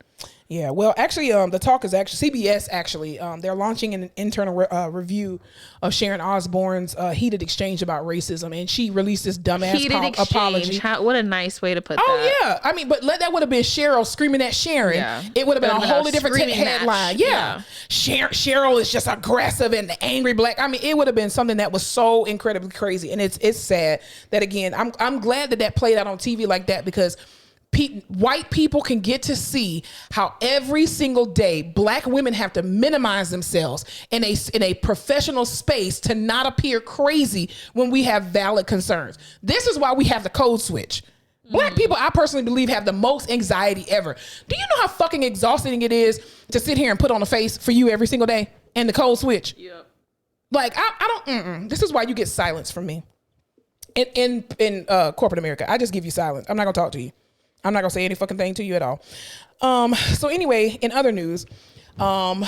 Yeah, well, actually, the talk is actually CBS. Actually, they're launching an internal review of Sharon Osbourne's heated exchange about racism, and she released this dumbass apology. What a nice way to put that. Oh yeah, I mean, but that would have been Cheryl screaming at Sharon. Yeah. It would have been a wholly different headline. Yeah. Cheryl is just aggressive and the angry black. I mean, it would have been something that was so incredibly crazy, and it's sad that again, I'm glad that played out on TV like that because white people can get to see how every single day black women have to minimize themselves in a professional space to not appear crazy when we have valid concerns. This is why we have the code switch. Black people, I personally believe, have the most anxiety ever. Do you know how fucking exhausting it is to sit here and put on a face for you every single day and the code switch? Yeah. Like, I don't, this is why you get silence from me. In corporate America, I just give you silence. I'm not gonna talk to you. I'm not gonna say any fucking thing to you at all. So anyway, in other news, I'm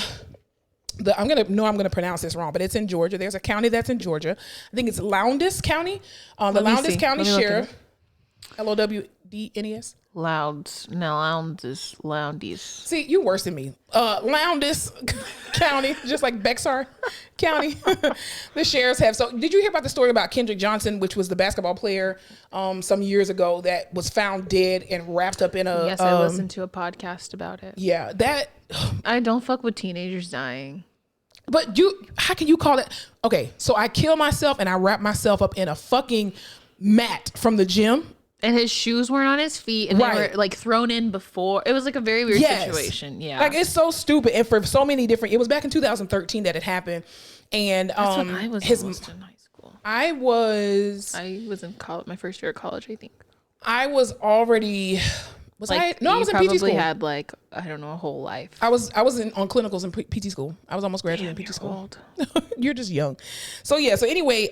gonna pronounce this wrong, but it's in Georgia. There's a county that's in Georgia. I think it's Lowndes County. The Lowndes County Sheriff, L-O-U-N-D-N-E-S? Lounds. No, Lounds. Loundies. See, you worse than me. Lowndes County, just like Bexar County. The sheriffs have. So did you hear about the story about Kendrick Johnson, which was the basketball player some years ago that was found dead and wrapped up in a... Yes, I listened to a podcast about it. Yeah, that... I don't fuck with teenagers dying. But how can you call it? Okay, so I kill myself and I wrap myself up in a fucking mat from the gym. And his shoes weren't on his feet, and they were like thrown in before. It was like a very weird situation. Yeah, like it's so stupid, and for so many different. It was back in 2013 that it happened, and that's when I was almost in high school. I was in college, my first year of college, I think. I was already. Was like, I? No, I was in PT school. Probably had like, I don't know, a whole life. I was on clinicals in PT school. I was almost graduating in PT school. Old. You're just young. So yeah. So anyway,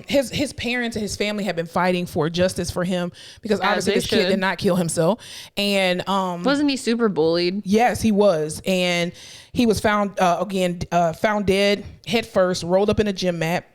his parents and his family have been fighting for justice for him because obviously this kid did not kill himself. And wasn't he super bullied? Yes, he was. And he was found found dead head first, rolled up in a gym mat.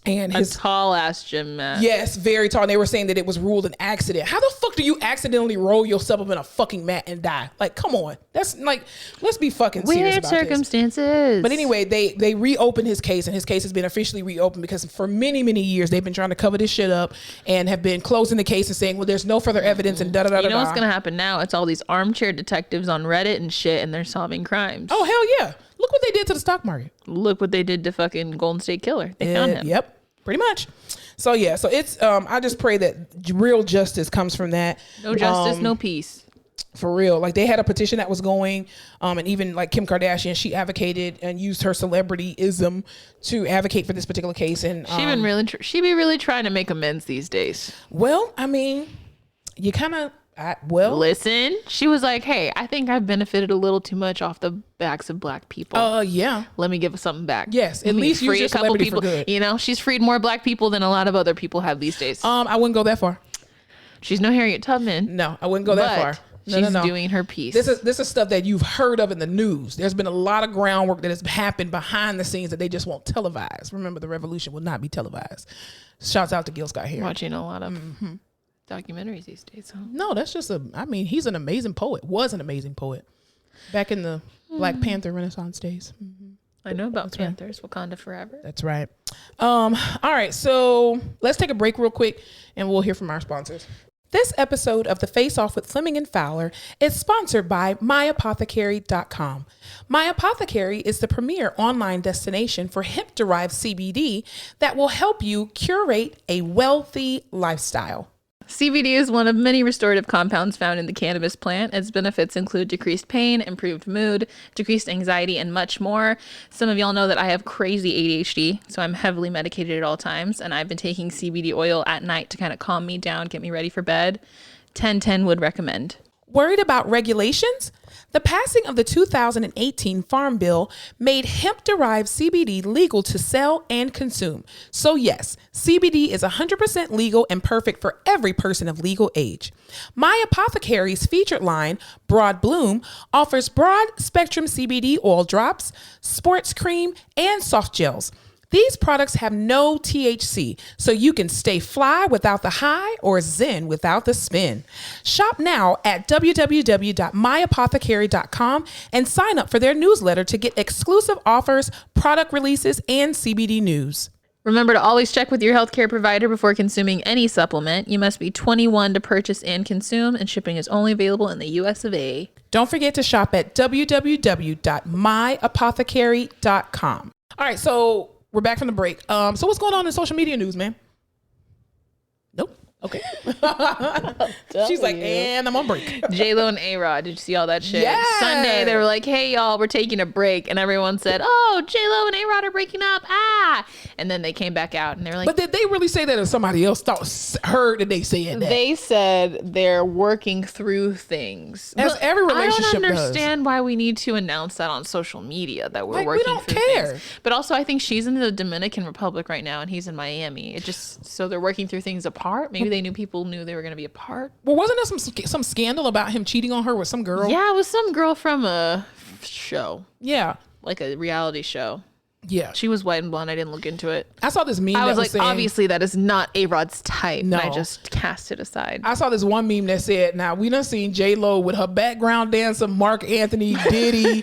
And his tall ass gym mat. Yes, very tall. And they were saying that it was ruled an accident. How the fuck do you accidentally roll yourself up in a fucking mat and die? Like, come on. That's like, let's be fucking serious about circumstances. This. But anyway, they reopened his case, and his case has been officially reopened because for many, many years they've been trying to cover this shit up and have been closing the case and saying, well, there's no further evidence and da-da-da-da-da. You know what's gonna happen now? It's all these armchair detectives on Reddit and shit, and they're solving crimes. Oh, hell yeah. Look what they did to the stock market. Look what they did to fucking Golden State Killer. They found him. Yep. Pretty much. So yeah, so it's I just pray that real justice comes from that. No justice, no peace. For real. Like they had a petition that was going, and even like Kim Kardashian, she advocated and used her celebrityism to advocate for this particular case. And she be really trying to make amends these days. Well, I mean, you kind of listen, she was like, hey, I think I've benefited a little too much off the backs of black people. Yeah. Let me give something back. Yes, at least free a couple people. For good. You know, she's freed more black people than a lot of other people have these days. I wouldn't go that far. She's no Harriet Tubman. No, I wouldn't go that far. She's doing her piece. This is stuff that you've heard of in the news. There's been a lot of groundwork that has happened behind the scenes that they just won't televise. Remember, the revolution will not be televised. Shouts out to Gil Scott-Heron. Watching a lot of documentaries these days. Huh? No, that's just he's an amazing poet. Was an amazing poet back in the Black Panther Renaissance days. I know about Panthers. Right. Wakanda forever. That's right. All right, so let's take a break real quick and we'll hear from our sponsors. This episode of The Face Off with Fleming and Fowler is sponsored by myapothecary.com. My Apothecary is the premier online destination for hemp-derived CBD that will help you curate a wealthy lifestyle. CBD is one of many restorative compounds found in the cannabis plant. Its benefits include decreased pain, improved mood, decreased anxiety, and much more. Some of y'all know that I have crazy ADHD, so I'm heavily medicated at all times, and I've been taking CBD oil at night to kind of calm me down, get me ready for bed. 10/10 would recommend. Worried about regulations? The passing of the 2018 Farm Bill made hemp-derived CBD legal to sell and consume. So yes, CBD is 100% legal and perfect for every person of legal age. My Apothecary's featured line, Broad Bloom, offers broad-spectrum CBD oil drops, sports cream, and soft gels. These products have no THC, so you can stay fly without the high or zen without the spin. Shop now at www.myapothecary.com and sign up for their newsletter to get exclusive offers, product releases, and CBD news. Remember to always check with your healthcare provider before consuming any supplement. You must be 21 to purchase and consume, and shipping is only available in the US of A. Don't forget to shop at www.myapothecary.com. All right, so we're back from the break. So what's going on in social media news, man? Nope. Okay. She's like, and I'm on break. J-Lo and A-Rod, did you see all that shit? Yeah. Sunday, they were like, hey, y'all, we're taking a break. And everyone said, oh, J-Lo and A-Rod are breaking up. Ah. And then they came back out and they were like. But did they really say that, or somebody else heard that they said that? They said they're working through things. As every relationship does. I don't understand why we need to announce that on social media that we're working through things. We don't care. But also, I think she's in the Dominican Republic right now and he's in Miami. So they're working through things apart. Maybe people knew they were going to be apart. Well, wasn't there some scandal about him cheating on her with some girl? Yeah, it was some girl from a show. Yeah. Like a reality show. Yeah. She was white and blonde. I didn't look into it. I saw this meme. I was like, saying, obviously that is not A-Rod's type. No. And I just cast it aside. I saw this one meme that said, now we done seen J-Lo with her background dancer, Mark Anthony, Diddy,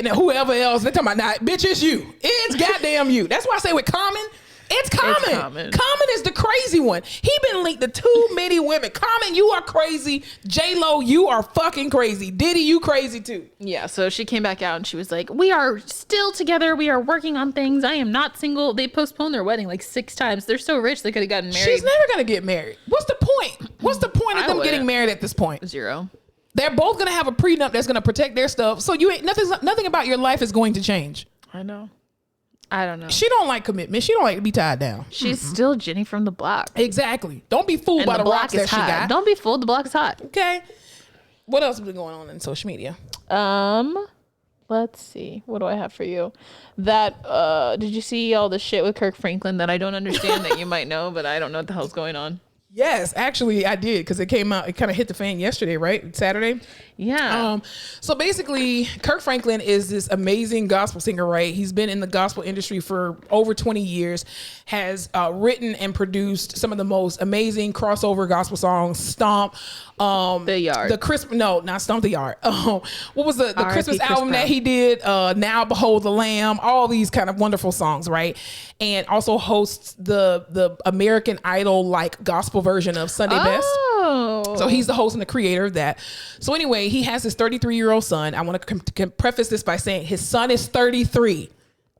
whoever else. They're talking about, nah, bitch, it's you. It's goddamn you. That's why I say with Common, it's Common. Common is the crazy one. He been linked to too many women. Common, you are crazy. J-Lo, you are fucking crazy. Diddy, you crazy too. Yeah, so she came back out and she was like, we are still together. We are working on things. I am not single. They postponed their wedding like 6 times. They're so rich they could have gotten married. She's never going to get married. What's the point? What's the point of them getting married at this point? 0. They're both going to have a prenup that's going to protect their stuff. So you ain't nothing about your life is going to change. I know. I don't know. She don't like commitment. She don't like to be tied down. She's still Jenny from the block. Exactly. Don't be fooled by the rocks that she got. Don't be fooled. The block is hot. Okay. What else has been going on in social media? Let's see. What do I have for you? That did you see all the shit with Kirk Franklin that I don't understand that you might know, but I don't know what the hell's going on? Yes, actually I did, because it came out, it kind of hit the fan yesterday, right? Saturday. Yeah. So basically, Kirk Franklin is this amazing gospel singer, right? He's been in the gospel industry for over 20 years, has written and produced some of the most amazing crossover gospel songs. Stomp, The Yard. Not Stomp the Yard. What was the Christmas album that he did? Now Behold the Lamb. All these kind of wonderful songs, right? And also hosts the American Idol like gospel version of Sunday Best. So he's the host and the creator of that. So anyway, he has his 33-year-old son. I want to preface this by saying his son is 33,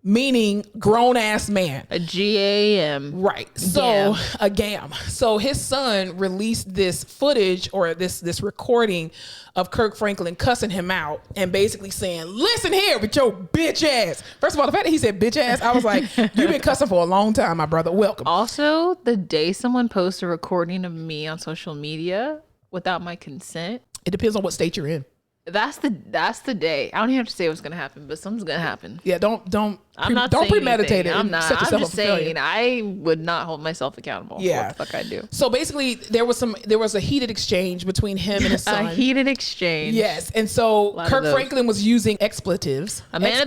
meaning grown ass man. A GAM. Right. So a GAM. So his son released this footage, or this recording of Kirk Franklin cussing him out and basically saying, listen here with your bitch ass. First of all, the fact that he said bitch ass, I was like, you've been cussing for a long time, my brother. Welcome. Also, the day someone posts a recording of me on social media without my consent. It depends on what state you're in. That's the day. I don't even have to say what's gonna happen, but something's gonna happen. Yeah, don't premeditate it. I'm not. I'm just saying I would not hold myself accountable. Yeah, for what the fuck I do. So basically, there was a heated exchange between him and his son. A heated exchange. Yes, and so Kirk Franklin was using expletives. A man of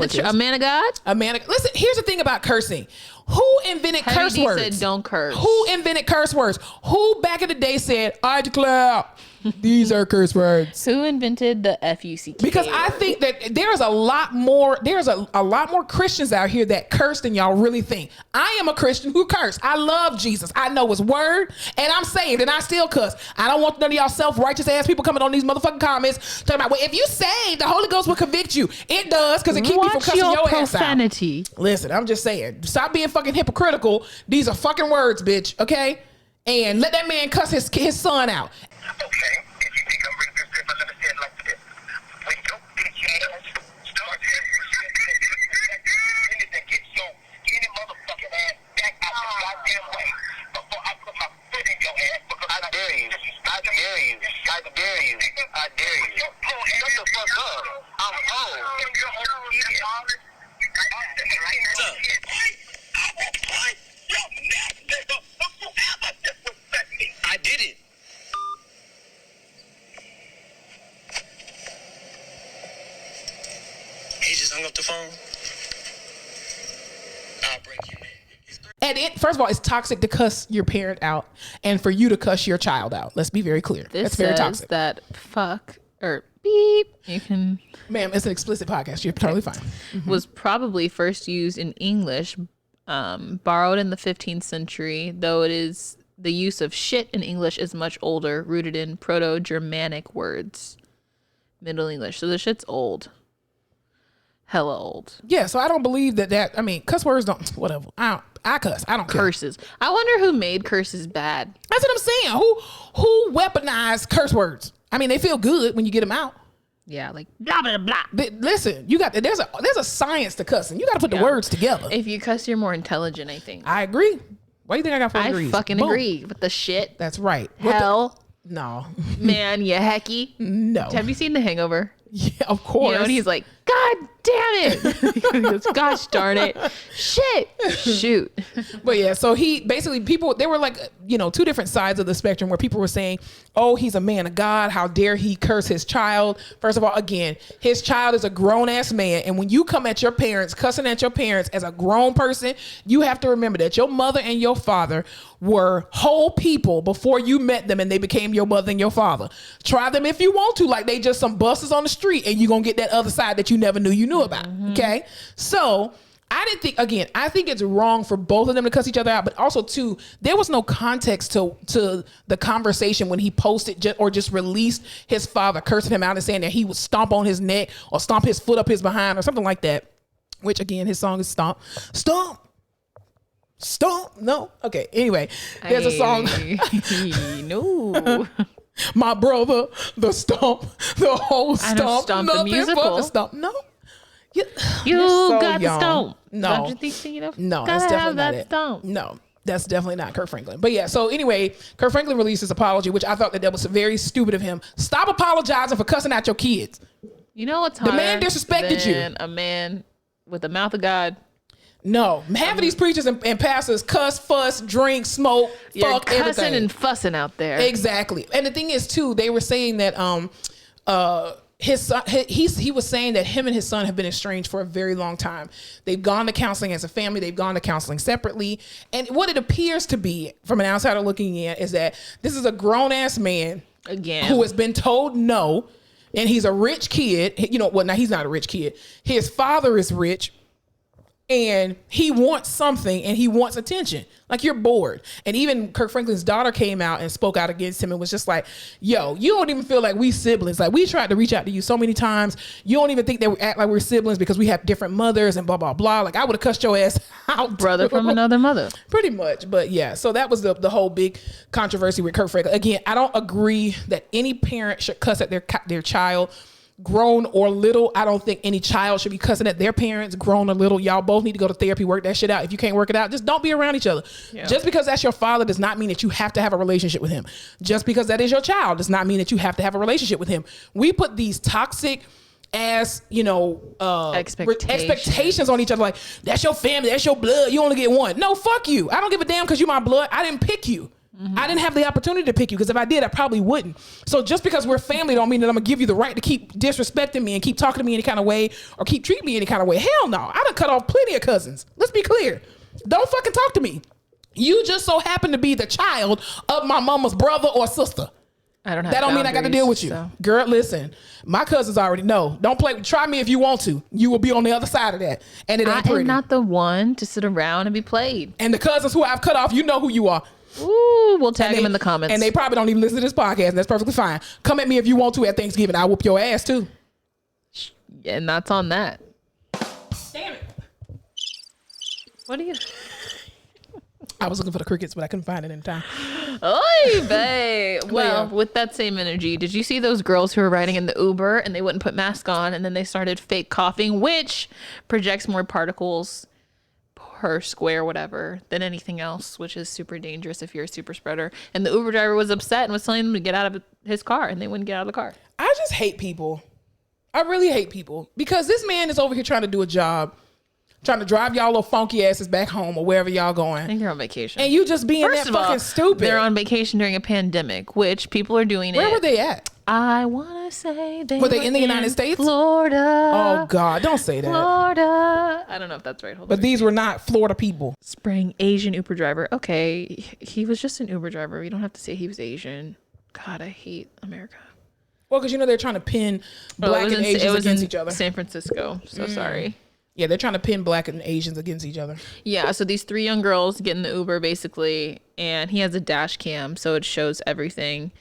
God. Listen, here's the thing about cursing. Who invented curse words? Said don't curse. Who invented curse words? Who back in the day said, I declare these are curse words? Who invented the FUCK? Because I think that there's a lot more Christians out here that curse than y'all really think. I am a Christian who curse. I love Jesus. I know his word, and I'm saved, and I still cuss. I don't want none of y'all self-righteous ass people coming on these motherfucking comments talking about, well, if you saved, the Holy Ghost will convict you. It does, because it keeps you from cussing your profanity ass out. Listen, I'm just saying, stop being fucking hypocritical. These are fucking words, bitch, okay? And let that man cuss his son out. Okay, if you think I'm bringing this up, let me say it like this. When your bitch ass starts to get your skinny motherfucking ass back out the goddamn way before I put my foot in your ass, because I dare you. I dare you. I dare you. I dare you. Shut the fuck up. I'm old. I did it. He just hung up the phone. I'll break your neck. And first of all, it's toxic to cuss your parent out and for you to cuss your child out. Let's be very clear. This That's very toxic. That fuck or beep. You can. Ma'am, it's an explicit podcast. You're totally fine. Mm-hmm. Was probably first used in English, borrowed in the 15th century, though it is the use of shit in English is much older, rooted in Proto-Germanic words. Middle English. So the shit's old. Hella old. Yeah, so I don't believe that I mean, cuss words don't, whatever. I cuss. I don't care. Curses. I wonder who made curses bad. That's what I'm saying. Who weaponized curse words? I mean, they feel good when you get them out. Yeah, like blah blah blah. Listen, there's a science to cussing. You got to put the words together. If you cuss, you're more intelligent, I think. I agree. What do you think I got for degrees? I fucking agree with the shit. That's right. Hell. No. Man, you hecky. No. Have you seen The Hangover? Yeah, of course. And he's like, God damn it. He goes, gosh darn it. Shit. Shoot. But yeah, so he basically, people, they were like, two different sides of the spectrum where people were saying, oh, he's a man of God. How dare he curse his child? First of all, again, his child is a grown ass man. And when you come at your parents, cussing at your parents as a grown person, you have to remember that your mother and your father were whole people before you met them and they became your mother and your father. Try them if you want to, like they just some busters on the street, and you're going to get that other side that you never knew you knew about. Okay. So I think it's wrong for both of them to cuss each other out, but also too, there was no context to the conversation when he posted or just released his father cursing him out and saying that he would stomp on his neck or stomp his foot up his behind or something like that, which again, his song is Stomp. No. Okay. Anyway, there's a song. No. My brother, the stomp, the whole stomp. I know Stomp the musical. But the stomp. No. You so got young. The stomp. No. Don't you think thinking of? No, that's definitely not it. Stomp. No. That's definitely not Kirk Franklin. But yeah, so anyway, Kirk Franklin released his apology, which I thought that was very stupid of him. Stop apologizing for cussing out your kids. You know what's harder? The man disrespected you. A man with the mouth of God. No, half of these preachers and pastors cuss, fuss, drink, smoke, fuck everything. You're cussing and fussing out there. Exactly. And the thing is too, they were saying that his son, he was saying that him and his son have been estranged for a very long time. They've gone to counseling as a family. They've gone to counseling separately. And what it appears to be from an outsider looking in is that this is a grown ass man again who has been told no. And he's a rich kid. Now he's not a rich kid. His father is rich. And he wants something and he wants attention. Like, you're bored. And even Kirk Franklin's daughter came out and spoke out against him and was just like, yo, you don't even feel like we siblings. Like, we tried to reach out to you so many times. You don't even think that we act like we're siblings because we have different mothers and blah, blah, blah. Like, I would have cussed your ass out. Brother from another mother. Pretty much. But yeah, so that was the whole big controversy with Kirk Franklin. Again, I don't agree that any parent should cuss at their child. Grown or little, I don't think any child should be cussing at their parents, grown or little. Y'all both need to go to therapy, work that shit out. If you can't work it out, just don't be around each other. Yeah. Just because that's your father does not mean that you have to have a relationship with him. Just because that is your child does not mean that you have to have a relationship with him. We put these toxic ass, expectations on each other. Like, that's your family, that's your blood, you only get one. No, fuck you. I don't give a damn because you're my blood. I didn't pick you. Mm-hmm. I didn't have the opportunity to pick you, because if I did, I probably wouldn't. So just because we're family don't mean that I'm gonna give you the right to keep disrespecting me and keep talking to me any kind of way or keep treating me any kind of way. Hell no. I done cut off plenty of cousins. Let's be clear. Don't fucking talk to me. You just so happen to be the child of my mama's brother or sister. I don't have that don't mean I got to deal with you. So. Girl, listen, my cousins already know. Don't play. Try me if you want to. You will be on the other side of that. And it ain't pretty. I am not the one to sit around and be played. And the cousins who I've cut off, you know who you are. Ooh, we'll tag them in the comments. And they probably don't even listen to this podcast, and that's perfectly fine. Come at me if you want to at Thanksgiving. I'll whoop your ass too. And that's on that. Damn it. What are you... I was looking for the crickets, but I couldn't find it in time. Oy vey. Well, with that same energy, did you see those girls who were riding in the Uber and they wouldn't put masks on, and then they started fake coughing, which projects more particles per square whatever than anything else, which is super dangerous if you're a super spreader. And the Uber driver was upset and was telling them to get out of his car, and they wouldn't get out of the car. I just hate people. I really hate people, because this man is over here trying to do a job, trying to drive y'all little funky asses back home or wherever y'all going. I think they're on vacation. And you just being that fucking stupid. They're on vacation during a pandemic, which people are doing. Where were they at? I want to say were they in the United States? Florida. Oh, God. Don't say that. Florida. I don't know if that's right. Hold but on. These were not Florida people. Spraying Asian Uber driver. Okay. He was just an Uber driver. You don't have to say he was Asian. God, I hate America. Well, because, they're trying to pin black and Asians against each other. San Francisco. So sorry. Yeah, they're trying to pin black and Asians against each other. Yeah, so these 3 young girls get in the Uber, basically, and he has a dash cam, so it shows everything.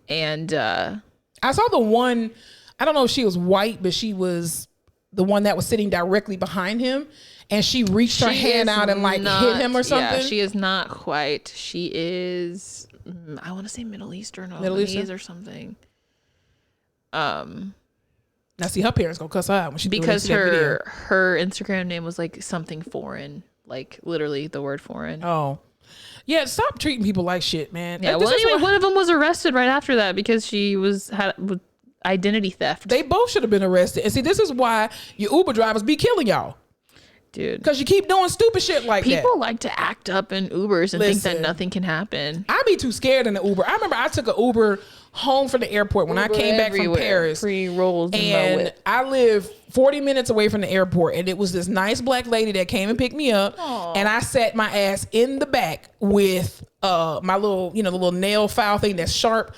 And I saw the one, I don't know if she was white, but she was the one that was sitting directly behind him, and she reached her hand out and hit him or something. Yeah, she is not white. She is, I want to say Middle Eastern or Lebanese or something. Now, see, her parents gonna cuss her out when she because her Instagram name was like something foreign, like literally the word foreign. Oh, yeah. Stop treating people like shit, man. Yeah. Well, anyway, one of them was arrested right after that because she was identity theft. They both should have been arrested. And see, this is why your Uber drivers be killing y'all. Dude. Because you keep doing stupid shit like that. People like to act up in Ubers and think that nothing can happen. I be too scared in the Uber. I remember I took an Uber home from the airport when I came back from Paris. Pre-rolls and I live 40 minutes away from the airport, and it was this nice black lady that came and picked me up. Aww. And I sat my ass in the back with my little, the little nail file thing that's sharp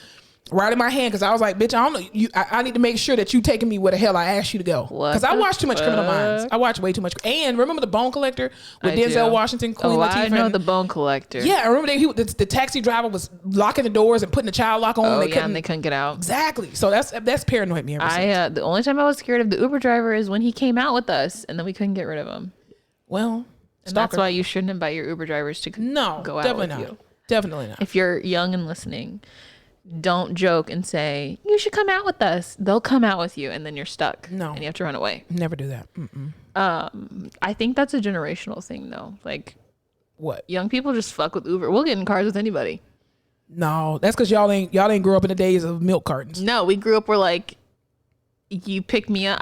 right in my hand, because I was like, bitch, I don't know. I need to make sure that you taking me where the hell I asked you to go. Because I watch too much Criminal Minds. I watch way too much. And remember the Bone Collector with Denzel Washington, Queen Latifah? I know the Bone Collector. Yeah, I remember the taxi driver was locking the doors and putting the child lock on. And they couldn't get out. Exactly. So that's paranoid me ever since. The only time I was scared of the Uber driver is when he came out with us, and then we couldn't get rid of him. Well, and that's why you shouldn't invite your Uber drivers to go out with you. Definitely not. If you're young and listening, don't joke and say, you should come out with us. They'll come out with you, and then you're stuck. No. And you have to run away. Never do that. I think that's a generational thing, though. Like, what? Young people just fuck with Uber. We'll get in cars with anybody. No, that's because y'all ain't grew up in the days of milk cartons. No, we grew up where, like, you pick me up.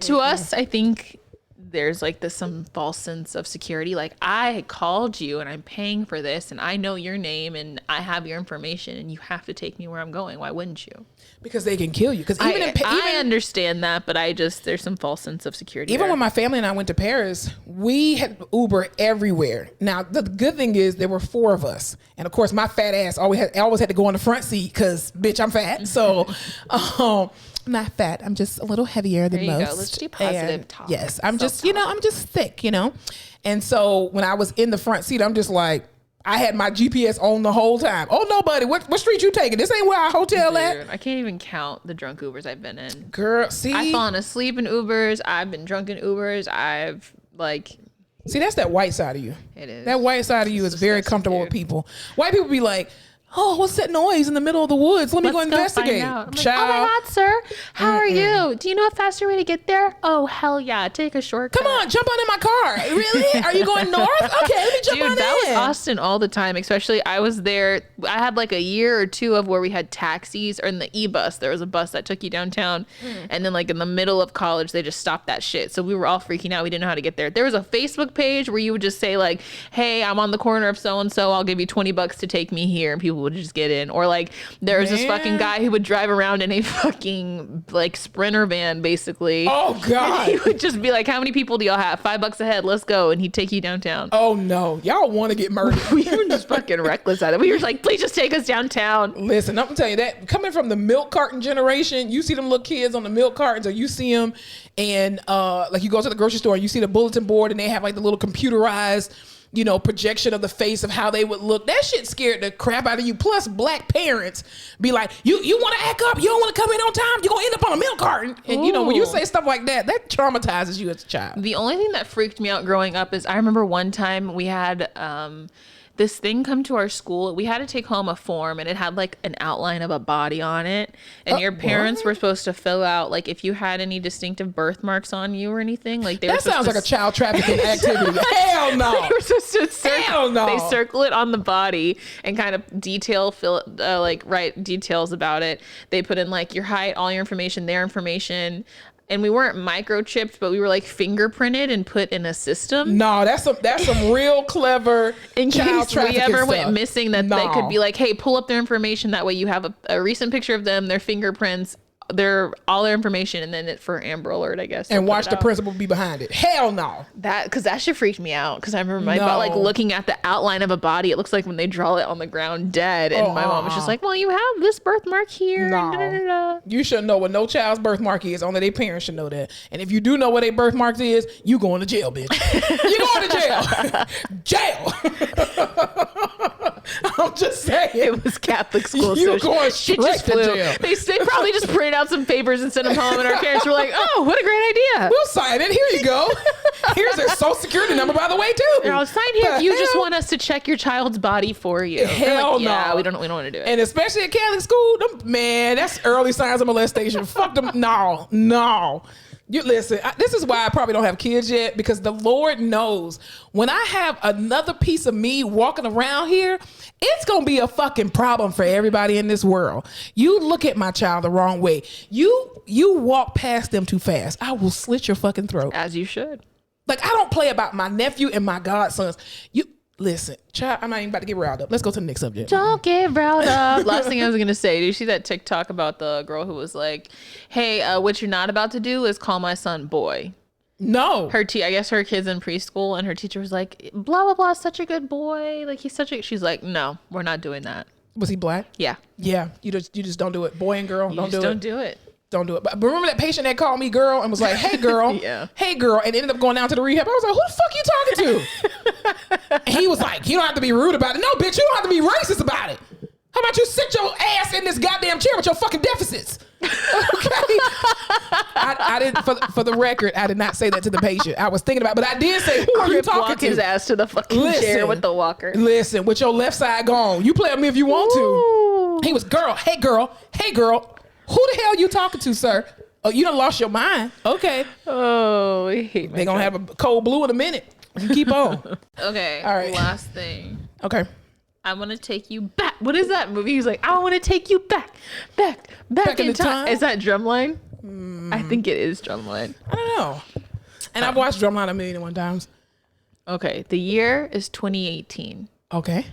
To us, I think there's like some false sense of security. Like, I called you and I'm paying for this and I know your name and I have your information and you have to take me where I'm going. Why wouldn't you? Because they can kill you. Because I understand that, but there's some false sense of security. Even when my family and I went to Paris, we had Uber everywhere. Now, the good thing is there were 4 of us. And of course, my fat ass always had to go in the front seat because, bitch, I'm fat. So, I'm not fat. I'm just a little heavier than most. Go. Let's do positive talk. Yes, I'm just thick, And so when I was in the front seat, I'm just like, I had my GPS on the whole time. Oh no, buddy, what street you taking? This ain't where our hotel at. I can't even count the drunk Ubers I've been in. Girl, see, I've fallen asleep in Ubers. I've been drunk in Ubers. See, that's that white side of you. It is. That white side of you is very comfortable with people. White people be like, oh, what's that noise in the middle of the woods? Let's go investigate. I'm like, oh my God, sir. How are you? Do you know a faster way to get there? Oh, hell yeah. Take a shortcut. Come on, jump on in my car. Really? Are you going north? Okay, let me jump on in. That was Austin all the time. Especially, I was there. I had like a year or 2 of where we had taxis, or in the e-bus. There was a bus that took you downtown. And then like in the middle of college, they just stopped that shit. So we were all freaking out. We didn't know how to get there. There was a Facebook page where you would just say like, hey, I'm on the corner of so-and-so. I'll give you $20 to take me here. And people would just get in. Or like there was this fucking guy who would drive around in a fucking like Sprinter van basically. Oh God. And he would just be like, how many people do y'all have? $5 a head, let's go. And he'd take you downtown. Oh no, y'all want to get murdered. We were just fucking reckless at it. We were like, please just take us downtown. Listen, I'm telling you that coming from the milk carton generation, you see them little kids on the milk cartons, or you see them and like you go to the grocery store and you see the bulletin board and they have like the little computerized projection of the face of how they would look. That shit scared the crap out of you. Plus, black parents be like, you want to act up? You don't want to come in on time? You're going to end up on a milk carton. And, when you say stuff like that, that traumatizes you as a child. The only thing that freaked me out growing up is I remember one time we had this thing come to our school. We had to take home a form and it had like an outline of a body on it. And your parents were supposed to fill out like if you had any distinctive birthmarks on you or anything. Like that sounds like a child trafficking activity. Hell no. They were supposed to They circle it on the body and kind of write details about it. They put in like your height, all your information, their information. And we weren't microchipped, but we were like fingerprinted and put in a system. No, that's some real clever in child case we ever stuff. Went missing. They could be like, hey, pull up their information. That way you have a recent picture of them, their fingerprints, all their information, and then for Amber Alert, I guess. And watch the principal be behind it. Hell no. Because that shit freaked me out. Because I remember my mom like looking at the outline of a body. It looks like when they draw it on the ground dead. And my mom was just like, well, you have this birthmark here. No. You should know what no child's birthmark is. Only their parents should know that. And if you do know what a birthmark is, you going to jail, bitch. You going to jail. I'm just saying. It was Catholic school. You going straight to jail. They probably just printed out some papers and sent them home, and our parents were like, oh, what a great idea. We'll sign it. Here you go. Here's their social security number, by the way, too. I'll sign here if you just want us to check your child's body for you. Hell like, no. We don't want to do it. And especially at Catholic school, man, that's early signs of molestation. Fuck them. No. You listen, this is why I probably don't have kids yet, because the Lord knows when I have another piece of me walking around here, it's going to be a fucking problem for everybody in this world. You look at my child the wrong way. You walk past them too fast. I will slit your fucking throat. As you should. Like, I don't play about my nephew and my godsons. You listen, child, I'm not even about to get riled up. Let's go to the next subject. Don't get riled up. Last thing I was going to say, did you see that TikTok about the girl who was like, hey, what you're not about to do is call my son boy. No. I guess her kid's in preschool and her teacher was like, blah, blah, blah, such a good boy. Like, she's like, no, we're not doing that. Was he black? Yeah. Yeah. You just don't do it. Boy and girl, don't do it. Don't do it. But remember that patient that called me girl and was like, hey girl, yeah. Hey girl, and ended up going down to the rehab. I was like, who the fuck you talking to? And he was like, you don't have to be rude about it. No, bitch, you don't have to be racist about it. How about you sit your ass in this goddamn chair with your fucking deficits? Okay. I didn't, for the record, I did not say that to the patient. I was thinking about it, but I did say, who are you talking walk to? His ass to the fucking chair with the walker. Listen, with your left side gone. You play with me if you want to. He was girl, hey girl, hey girl. Who the hell you talking to, sir? Oh, you done lost your mind. Okay. Oh, I hate myself. They gonna have a cold blue in a minute. You keep on. Okay. All right. Last thing. Okay. I want to take you back. What is that movie? He's like, I want to take you back in time. Is that Drumline? I think it is Drumline. I don't know. And I've watched Drumline 1,001 times. Okay. The year is 2018. Okay.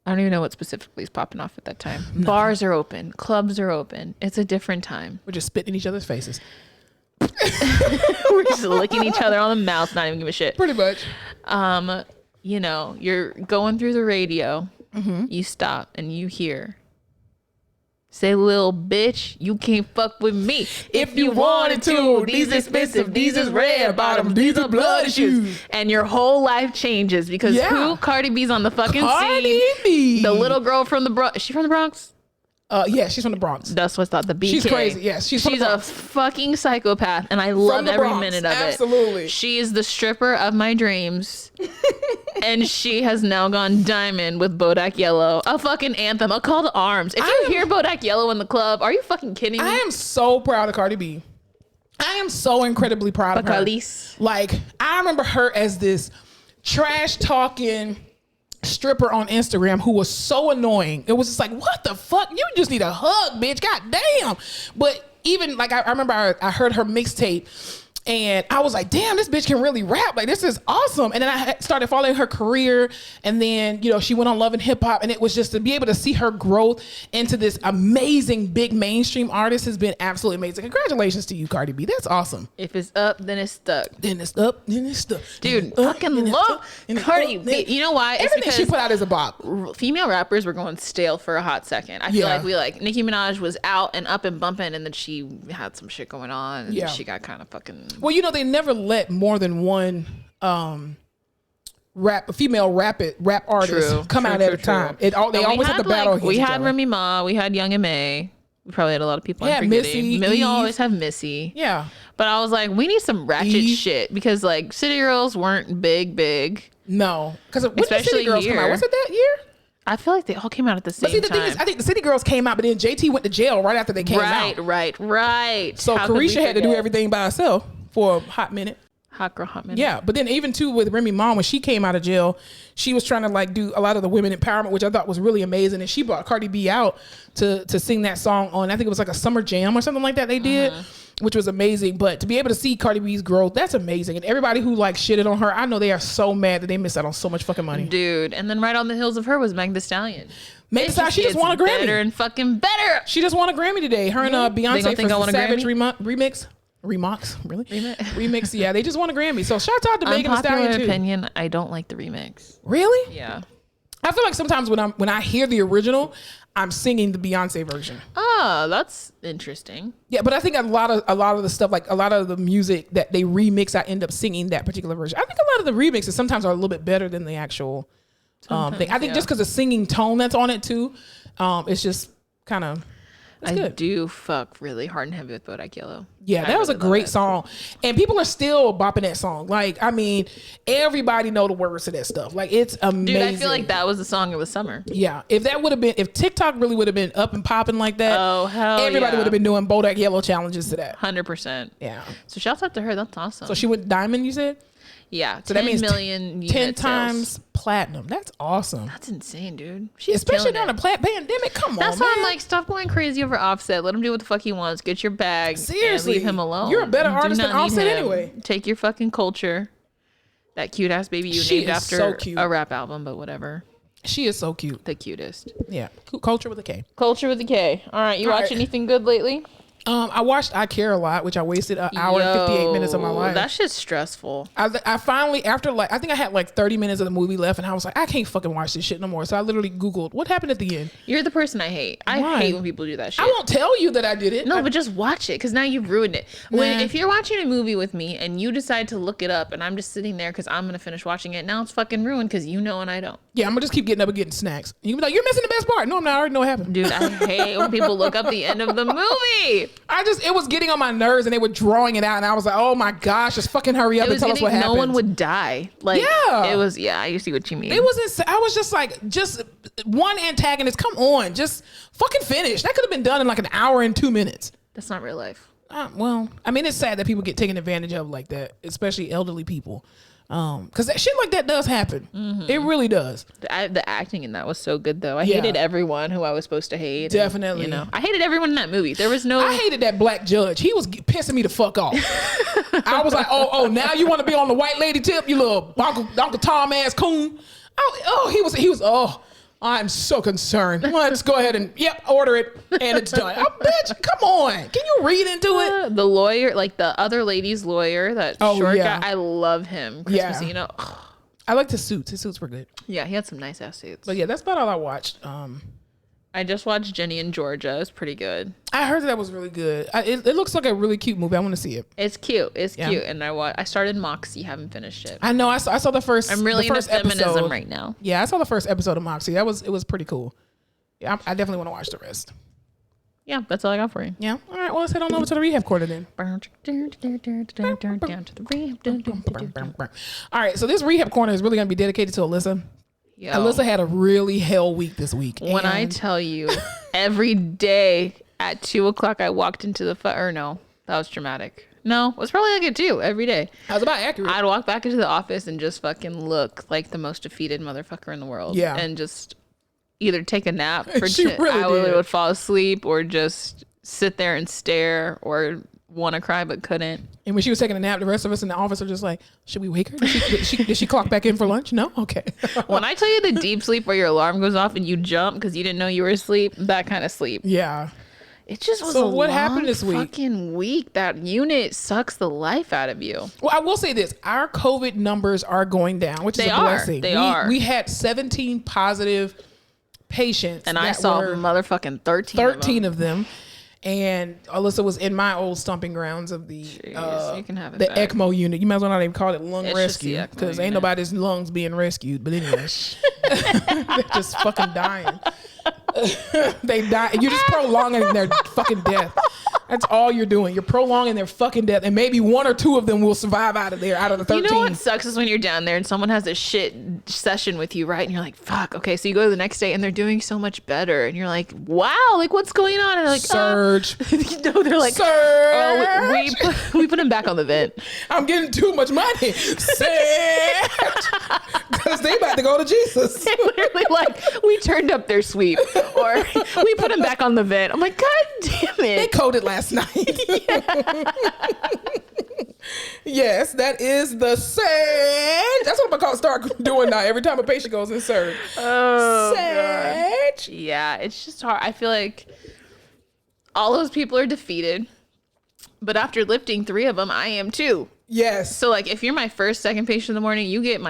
I don't even know what specifically is popping off at that time. No. Bars are open. Clubs are open. It's a different time. We're just spitting in each other's faces. We're just licking each other on the mouth, not even give a shit. Pretty much. You know, you're going through the radio. Mm-hmm. You stop and you hear, say, little bitch, you can't fuck with me. If you wanted to, these expensive, these is red bottoms, these are blood shoes. And your whole life changes because who? Cardi B's on the fucking scene. The little girl from the Bronx. Is she from the Bronx? Yeah, she's from the Bronx. That's what's thought. The BK. She's crazy. Yes, she's a fucking psychopath, and I love every minute of it. Absolutely. She is the stripper of my dreams, and she has now gone diamond with Bodak Yellow, a fucking anthem, a call to arms. If you hear Bodak Yellow in the club, are you fucking kidding me? I am so proud of Cardi B. I am so incredibly proud of her. Like, I remember her as this trash talking stripper on Instagram who was so annoying. It was just like, what the fuck? You just need a hug, bitch. God damn. But even like, I remember I heard her mixtape and I was like, damn, this bitch can really rap. Like, this is awesome. And then I started following her career. And then, you know, she went on Love and Hip Hop. And it was just to be able to see her growth into this amazing big mainstream artist has been absolutely amazing. Congratulations to you, Cardi B. That's awesome. If it's up, then it's stuck. Then it's up, then it's stuck. Dude, fucking love Cardi B. You know why? It's everything she put out is a bop. Female rappers were going stale for a hot second. I feel like Nicki Minaj was out and up and bumping, and then she had some shit going on, and she got kind of fucking. Well, you know, they never let more than one female rap artist come out at a time. They always have to battle against we each had other. Remy Ma, we had Young M.A. We probably had a lot of people. Yeah, Missy. We always have Missy. Yeah. But I was like, we need some ratchet shit because like City Girls weren't big. No, because when did City Girls come out? Was it that year? I feel like they all came out at the same time. The thing is, I think the City Girls came out, but then JT went to jail right after they came out. Right. So Carisha had to do everything by herself for a hot minute. Hot girl, hot minute. Yeah, but then even too with Remy Ma, when she came out of jail, she was trying to like do a lot of the women empowerment, which I thought was really amazing. And she brought Cardi B out to sing that song on, I think it was like a summer jam or something like that they did, which was amazing. But to be able to see Cardi B's growth, that's amazing. And everybody who like shitted on her, I know they are so mad that they missed out on so much fucking money. Dude, and then right on the heels of her was Meg Thee Stallion. Meg Thee Stallion, she just won a Grammy. Better and fucking better. She just won a Grammy today. Her and Beyonce for the Savage remix. Remix, really? Remix, yeah. They just won a Grammy. So shout out to Megan Thee Stallion too. Opinion, I don't like the remix. Really? Yeah. I feel like sometimes when I hear the original, I'm singing the Beyonce version. Oh, that's interesting. Yeah, but I think a lot of the stuff, like a lot of the music that they remix, I end up singing that particular version. I think a lot of the remixes sometimes are a little bit better than the actual thing. I think just because the singing tone that's on it too, it's just kind of. I do fuck really hard and heavy with Bodak Yellow. Yeah, that was a great song. And people are still bopping that song. Like, I mean, everybody know the words to that stuff. Like, it's amazing. Dude, I feel like that was the song of the summer. Yeah. If that would have been, if TikTok really would have been up and popping like that, oh, hell everybody would have been doing Bodak Yellow challenges to that. 100%. Yeah. So shouts out to her. That's awesome. So she went diamond, you said? Yeah. So that means 10 times platinum. That's awesome. That's insane, dude. Especially during a pandemic. Come on, That's why I'm like, stop going crazy over Offset. Let him do what the fuck he wants. Get your bag. Seriously. And leave him alone. You're a better artist than Offset anyway. Take your fucking culture. That cute ass baby you named after a rap album, but whatever. She is so cute. The cutest. Yeah. Culture with a K. Culture with a K. All right. You watch anything good lately? I watched I Care a Lot, which I wasted an hour and 58 minutes of my life. That shit's stressful. I finally, after I think I had like 30 minutes of the movie left, and I was like, I can't fucking watch this shit no more. So I literally Googled what happened at the end. You're the person I hate. I hate when people do that shit. I won't tell you that I did it. No, but just watch it, because now you've ruined it. If you're watching a movie with me and you decide to look it up and I'm just sitting there because I'm going to finish watching it, now it's fucking ruined because you know and I don't. Yeah, I'm going to just keep getting up and getting snacks. You can be like, you're missing the best part. No, I'm not. I already know what happened. Dude, I hate when people look up the end of the movie. It was getting on my nerves, and they were drawing it out, and I was like, oh my gosh, just fucking hurry up and tell us what happened. No one would die. Like, it was, I see what you mean. It was I was just like, just one antagonist, come on, just fucking finish. That could have been done in like an hour and 2 minutes. That's not real life. Well, I mean, it's sad that people get taken advantage of like that, especially elderly people. Because that shit like that does happen. Mm-hmm. It really does. The acting in that was so good, though. I hated everyone who I was supposed to hate. Definitely. And, I hated everyone in that movie. There was no... I hated that black judge. He was pissing me the fuck off. I was like, oh, now you want to be on the white lady tip, you little Uncle Tom ass coon. He was. I'm so concerned. Let's go ahead and order it, and it's done. Oh, bitch, come on. Can you read into it? The lawyer, like the other lady's lawyer, that short guy, I love him. Chris Messina. I liked his suits. His suits were good. Yeah, he had some nice ass suits. But yeah, that's about all I watched. I just watched Jenny and Georgia. It's pretty good. I heard that was really good. It looks like a really cute movie. I want to see it. It's cute. It's cute. And I started Moxie. Haven't finished it. I know. I saw the first. I'm really into feminism episode. right now. Yeah, I saw the first episode of Moxie. It was pretty cool. Yeah, I definitely want to watch the rest. Yeah, that's all I got for you. Yeah. All right. Well, let's head on over to the rehab corner then. All right. So this rehab corner is really going to be dedicated to Alyssa. Yo. Alyssa had a really hell week this week. When I tell you, every day at 2:00, I walked into the that was dramatic. No, it was probably like it too every day. That was about accurate. I'd walk back into the office and just fucking look like the most defeated motherfucker in the world. Yeah. And just either take a nap for I would fall asleep, or just sit there and stare, or want to cry but couldn't. And when she was taking a nap, the rest of us in the office were just like, should we wake her? Did she clock back in for lunch? No? Okay. When I tell you the deep sleep where your alarm goes off and you jump because you didn't know you were asleep, that kind of sleep. Yeah. It just was what happened this week? Fucking week. That unit sucks the life out of you. Well, I will say this. Our COVID numbers are going down, which is a blessing. They are. We had 17 positive patients. And I saw motherfucking 13 of them. And Alyssa was in my old stomping grounds of the you can have it the back. ECMO unit. You might as well not even call it lung rescue, because ain't nobody's lungs being rescued. But anyway, they're just fucking dying. They die. You're just prolonging their fucking death. That's all you're doing. You're prolonging their fucking death, and maybe one or two of them will survive out of the 13. You know what sucks is when you're down there and someone has a shit session with you, right? And you're like, fuck, okay. So you go to the next day and they're doing so much better, and you're like, wow, like what's going on? And they're like, Surge. No, they're like, Surge. Oh, we put him back on the vent. I'm getting too much money. Surge. Because they about to go to Jesus. They literally like, we turned up their sweep, or we put him back on the vent. I'm like, God damn it. They coded last night. Yes, that is the surge. That's what I'm gonna start doing now. Every time a patient goes in surge. Oh, surge. God. Yeah, it's just hard. I feel like all those people are defeated, but after lifting 3 of them, I am too. Yes. So like, if you're my first, second patient in the morning, you get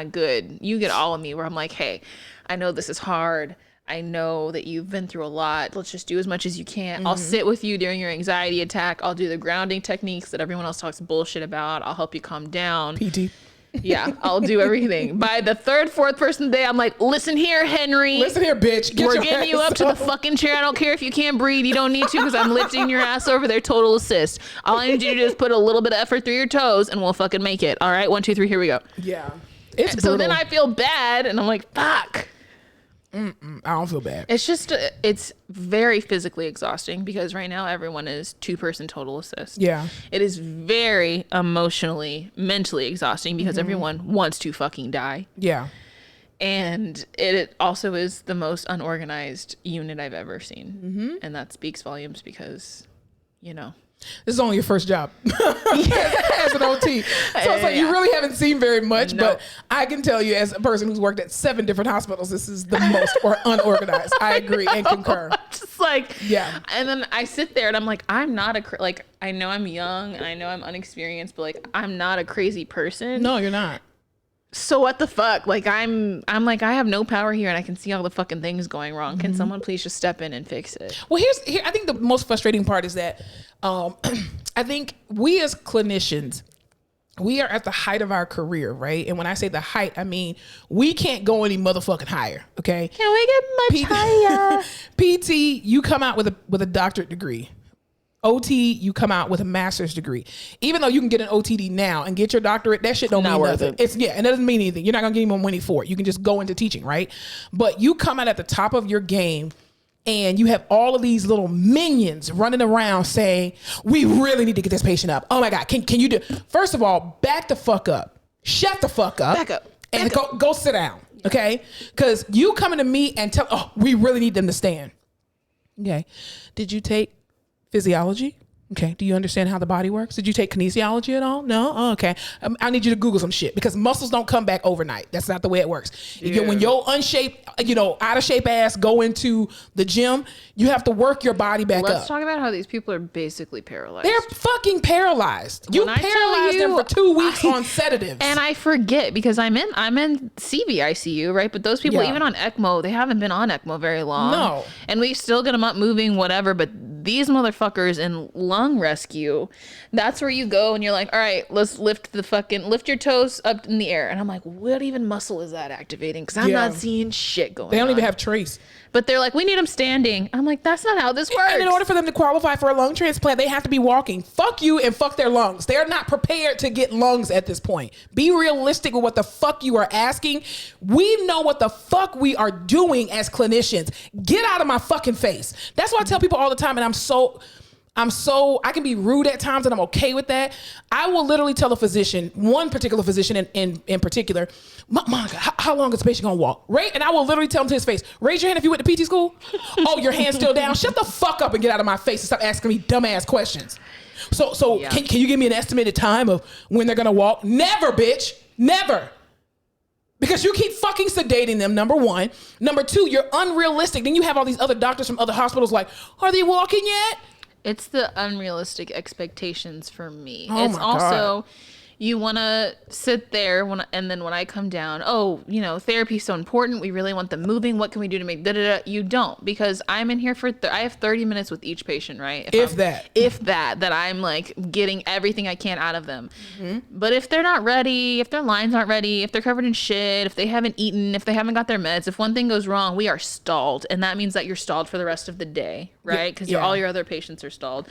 you get all of me, where I'm like, hey, I know this is hard. I know that you've been through a lot. Let's just do as much as you can. Mm-hmm. I'll sit with you during your anxiety attack. I'll do the grounding techniques that everyone else talks bullshit about. I'll help you calm down. PT. Yeah, I'll do everything. By the third, fourth person of the day, I'm like, listen here, Henry. Listen here, bitch. We're getting you up to the fucking chair. I don't care if you can't breathe. You don't need to because I'm lifting your ass over there. Total assist. All I need you to do is put a little bit of effort through your toes and we'll fucking make it. All right, 1, 2, 3, here we go. Yeah. It's brutal. So then I feel bad and I'm like, fuck. I don't feel bad. It's just, it's very physically exhausting because right now everyone is 2-person total assist. Yeah. It is very emotionally, mentally exhausting because everyone wants to fucking die. Yeah. And it also is the most unorganized unit I've ever seen. And that speaks volumes because, you know. This is only your first job as an OT. So it's like you really haven't seen very much, but I can tell you as a person who's worked at 7 different hospitals, this is the most unorganized. I agree and concur. Just like, yeah. And then I sit there and I'm like, I'm not like, I know I'm young and I know I'm unexperienced, but like, I'm not a crazy person. No, you're not. So what the fuck? Like I'm like, I have no power here and I can see all the fucking things going wrong. Can someone please just step in and fix it? Well, here I think the most frustrating part is that I think we as clinicians, we are at the height of our career, right? And when I say the height, I mean we can't go any motherfucking higher. Okay? Can we get much higher? PT, you come out with a doctorate degree. OT, you come out with a master's degree. Even though you can get an OTD now and get your doctorate, that shit don't mean nothing. It's and it doesn't mean anything. You're not gonna get any more money for it. You can just go into teaching, right? But you come out at the top of your game and you have all of these little minions running around saying, we really need to get this patient up. Oh my God, can you do? First of all, back the fuck up. Shut the fuck up. Back up. And go sit down, okay? Because you coming to me and tell, we really need them to stand. Okay. Did you take physiology? Okay. Do you understand how the body works? Did you take kinesiology at all? No? Oh, okay. I need you to Google some shit because muscles don't come back overnight. That's not the way it works. Yeah. When your unshaped, out of shape ass go into the gym, you have to work your body back up. Let's talk about how these people are basically paralyzed. They're fucking paralyzed. You paralyzed them for 2 weeks on sedatives. And I forget because I'm in CV ICU, right? But those people, even on ECMO, they haven't been on ECMO very long. No. And we still get them up moving, whatever. But these motherfuckers in lung rescue, that's where you go and you're like, all right, let's lift your toes up in the air. And I'm like, what even muscle is that activating? Because I'm not seeing shit going on. They don't even have trace. But they're like, we need them standing. I'm like, that's not how this works. And in order for them to qualify for a lung transplant, they have to be walking. Fuck you and fuck their lungs. They're not prepared to get lungs at this point. Be realistic with what the fuck you are asking. We know what the fuck we are doing as clinicians. Get out of my fucking face. That's what I tell people all the time. And I can be rude at times and I'm okay with that. I will literally tell a physician, one particular physician in particular, Monica, how long is the patient gonna walk? Right? And I will literally tell him to his face, raise your hand if you went to PT school. Oh, your hand's still down. Shut the fuck up and get out of my face and stop asking me dumbass questions. So can you give me an estimated time of when they're gonna walk? Never, bitch. Never. Because you keep fucking sedating them, number one. Number two, you're unrealistic. Then you have all these other doctors from other hospitals like, are they walking yet? It's the unrealistic expectations for me. Oh it's my also God. You want to sit there and then when I come down, therapy is so important. We really want them moving. What can we do to make da-da-da? You don't, because I'm in here for, I have 30 minutes with each patient, right? If that I'm like getting everything I can out of them. Mm-hmm. But if they're not ready, if their lines aren't ready, if they're covered in shit, if they haven't eaten, if they haven't got their meds, if one thing goes wrong, we are stalled. And that means that you're stalled for the rest of the day, right? Because all your other patients are stalled.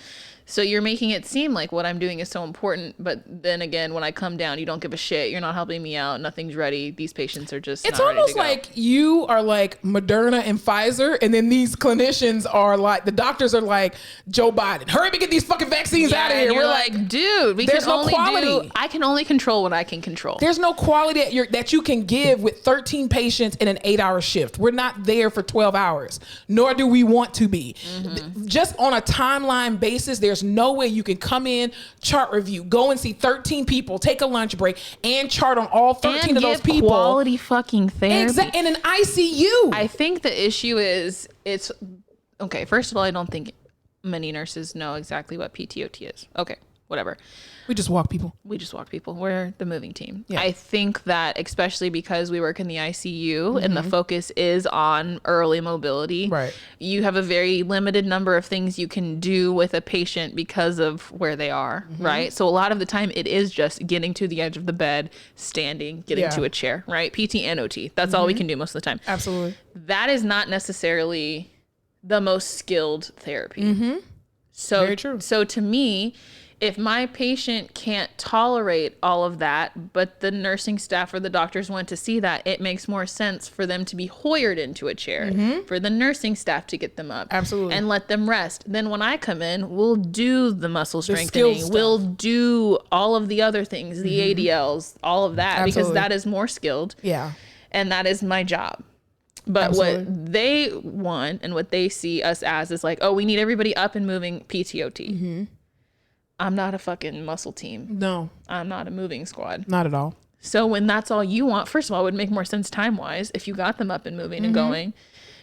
So you're making it seem like what I'm doing is so important, but then again, when I come down, you don't give a shit. You're not helping me out. Nothing's ready. These patients are just It's almost like you are like Moderna and Pfizer, and then these clinicians are like, the doctors are like Joe Biden. Hurry up and get these fucking vaccines out of here. We're like, dude, there's no quality. I can only control what I can control. There's no quality that you can give with 13 patients in an 8-hour shift. We're not there for 12 hours, nor do we want to be. Mm-hmm. Just on a timeline basis, there's no way you can come in, chart review, go and see 13 people, take a lunch break, and chart on all 13 of those people. Quality fucking therapy. In an ICU. I think the issue is okay. First of all, I don't think many nurses know exactly what PTOT is. Okay. whatever. We just walk people. We're the moving team. Yeah. I think that especially because we work in the ICU and the focus is on early mobility, right? You have a very limited number of things you can do with a patient because of where they are, right? So a lot of the time it is just getting to the edge of the bed, standing, getting to a chair, right? PT and OT. That's all we can do most of the time. Absolutely. That is not necessarily the most skilled therapy. So, very true. So to me, if my patient can't tolerate all of that, but the nursing staff or the doctors want to see that, it makes more sense for them to be hoyered into a chair, for the nursing staff to get them up. Absolutely. And let them rest. Then when I come in, we'll do the muscle strengthening. We'll do all of the other things, the ADLs, all of that, because that is more skilled. Yeah. And that is my job. But what they want and what they see us as is like, oh, we need everybody up and moving PTOT. I'm not a fucking muscle team. No. I'm not a moving squad. Not at all. So when that's all you want, first of all, it would make more sense time-wise if you got them up and moving and going.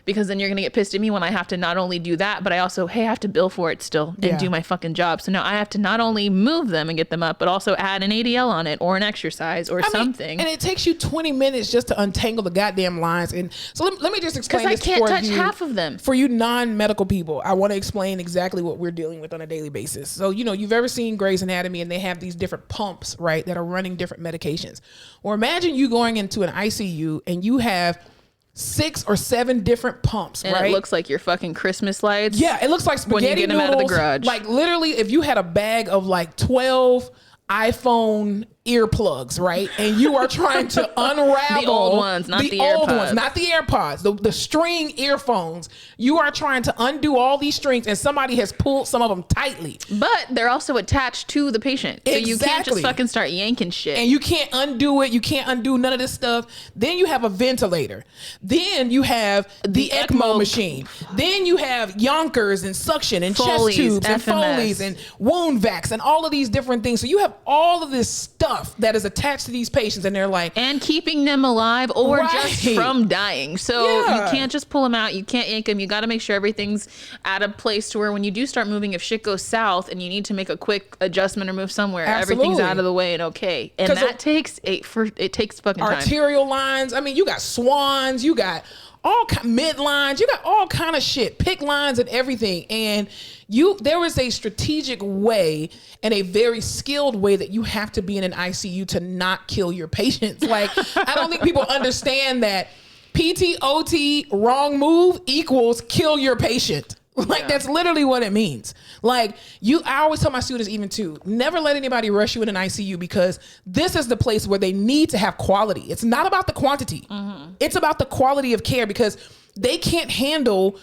Because then you're going to get pissed at me when I have to not only do that, but I also, hey, I have to bill for it still and do my fucking job. So now I have to not only move them and get them up, but also add an ADL on it or an exercise or something. And it takes you 20 minutes just to untangle the goddamn lines. And so let me just explain this for you. Because I can't touch half of them. For you non-medical people, I want to explain exactly what we're dealing with on a daily basis. So, you've ever seen Grey's Anatomy and they have these different pumps, right, that are running different medications. Or imagine you going into an ICU and you have 6 or 7 different pumps, and right? It looks like your fucking Christmas lights. Yeah, it looks like spaghetti when you get noodles. Them out of the garage. Like literally, if you had a bag of like 12 iPhone earplugs, right? And you are trying to unravel the old ones, not the old AirPods. ones, not the AirPods, the string earphones. You are trying to undo all these strings, and somebody has pulled some of them tightly. But they're also attached to the patient, so Exactly. you can't just fucking start yanking shit. And you can't undo it. You can't undo none of this stuff. Then you have a ventilator. Then you have the ECMO machine. Then you have yonkers and suction and Foley's, chest tubes and FMS. Foley's and wound vacs and all of these different things. So you have all of this stuff that is attached to these patients, and they're like, and keeping them alive or Right. just from dying. So Yeah. you can't just pull them out. You can't yank them. You got to make sure everything's at a place to where when you do start moving, if shit goes south and you need to make a quik adjustment or move somewhere, everything's Absolutely. out of the way and okay. And that takes fucking time. arterial lines. I mean, you got swans, you got all midlines, you got all kind of shit, pick lines and everything. And there is a strategic way and a very skilled way that you have to be in an ICU to not kill your patients. Like, I don't think people understand that PT, OT, wrong move equals kill your patient. Like, that's literally what it means. Like, I always tell my students even too, never let anybody rush you in an ICU, because this is the place where they need to have quality. It's not about the quantity. It's about the quality of care, because they can't handle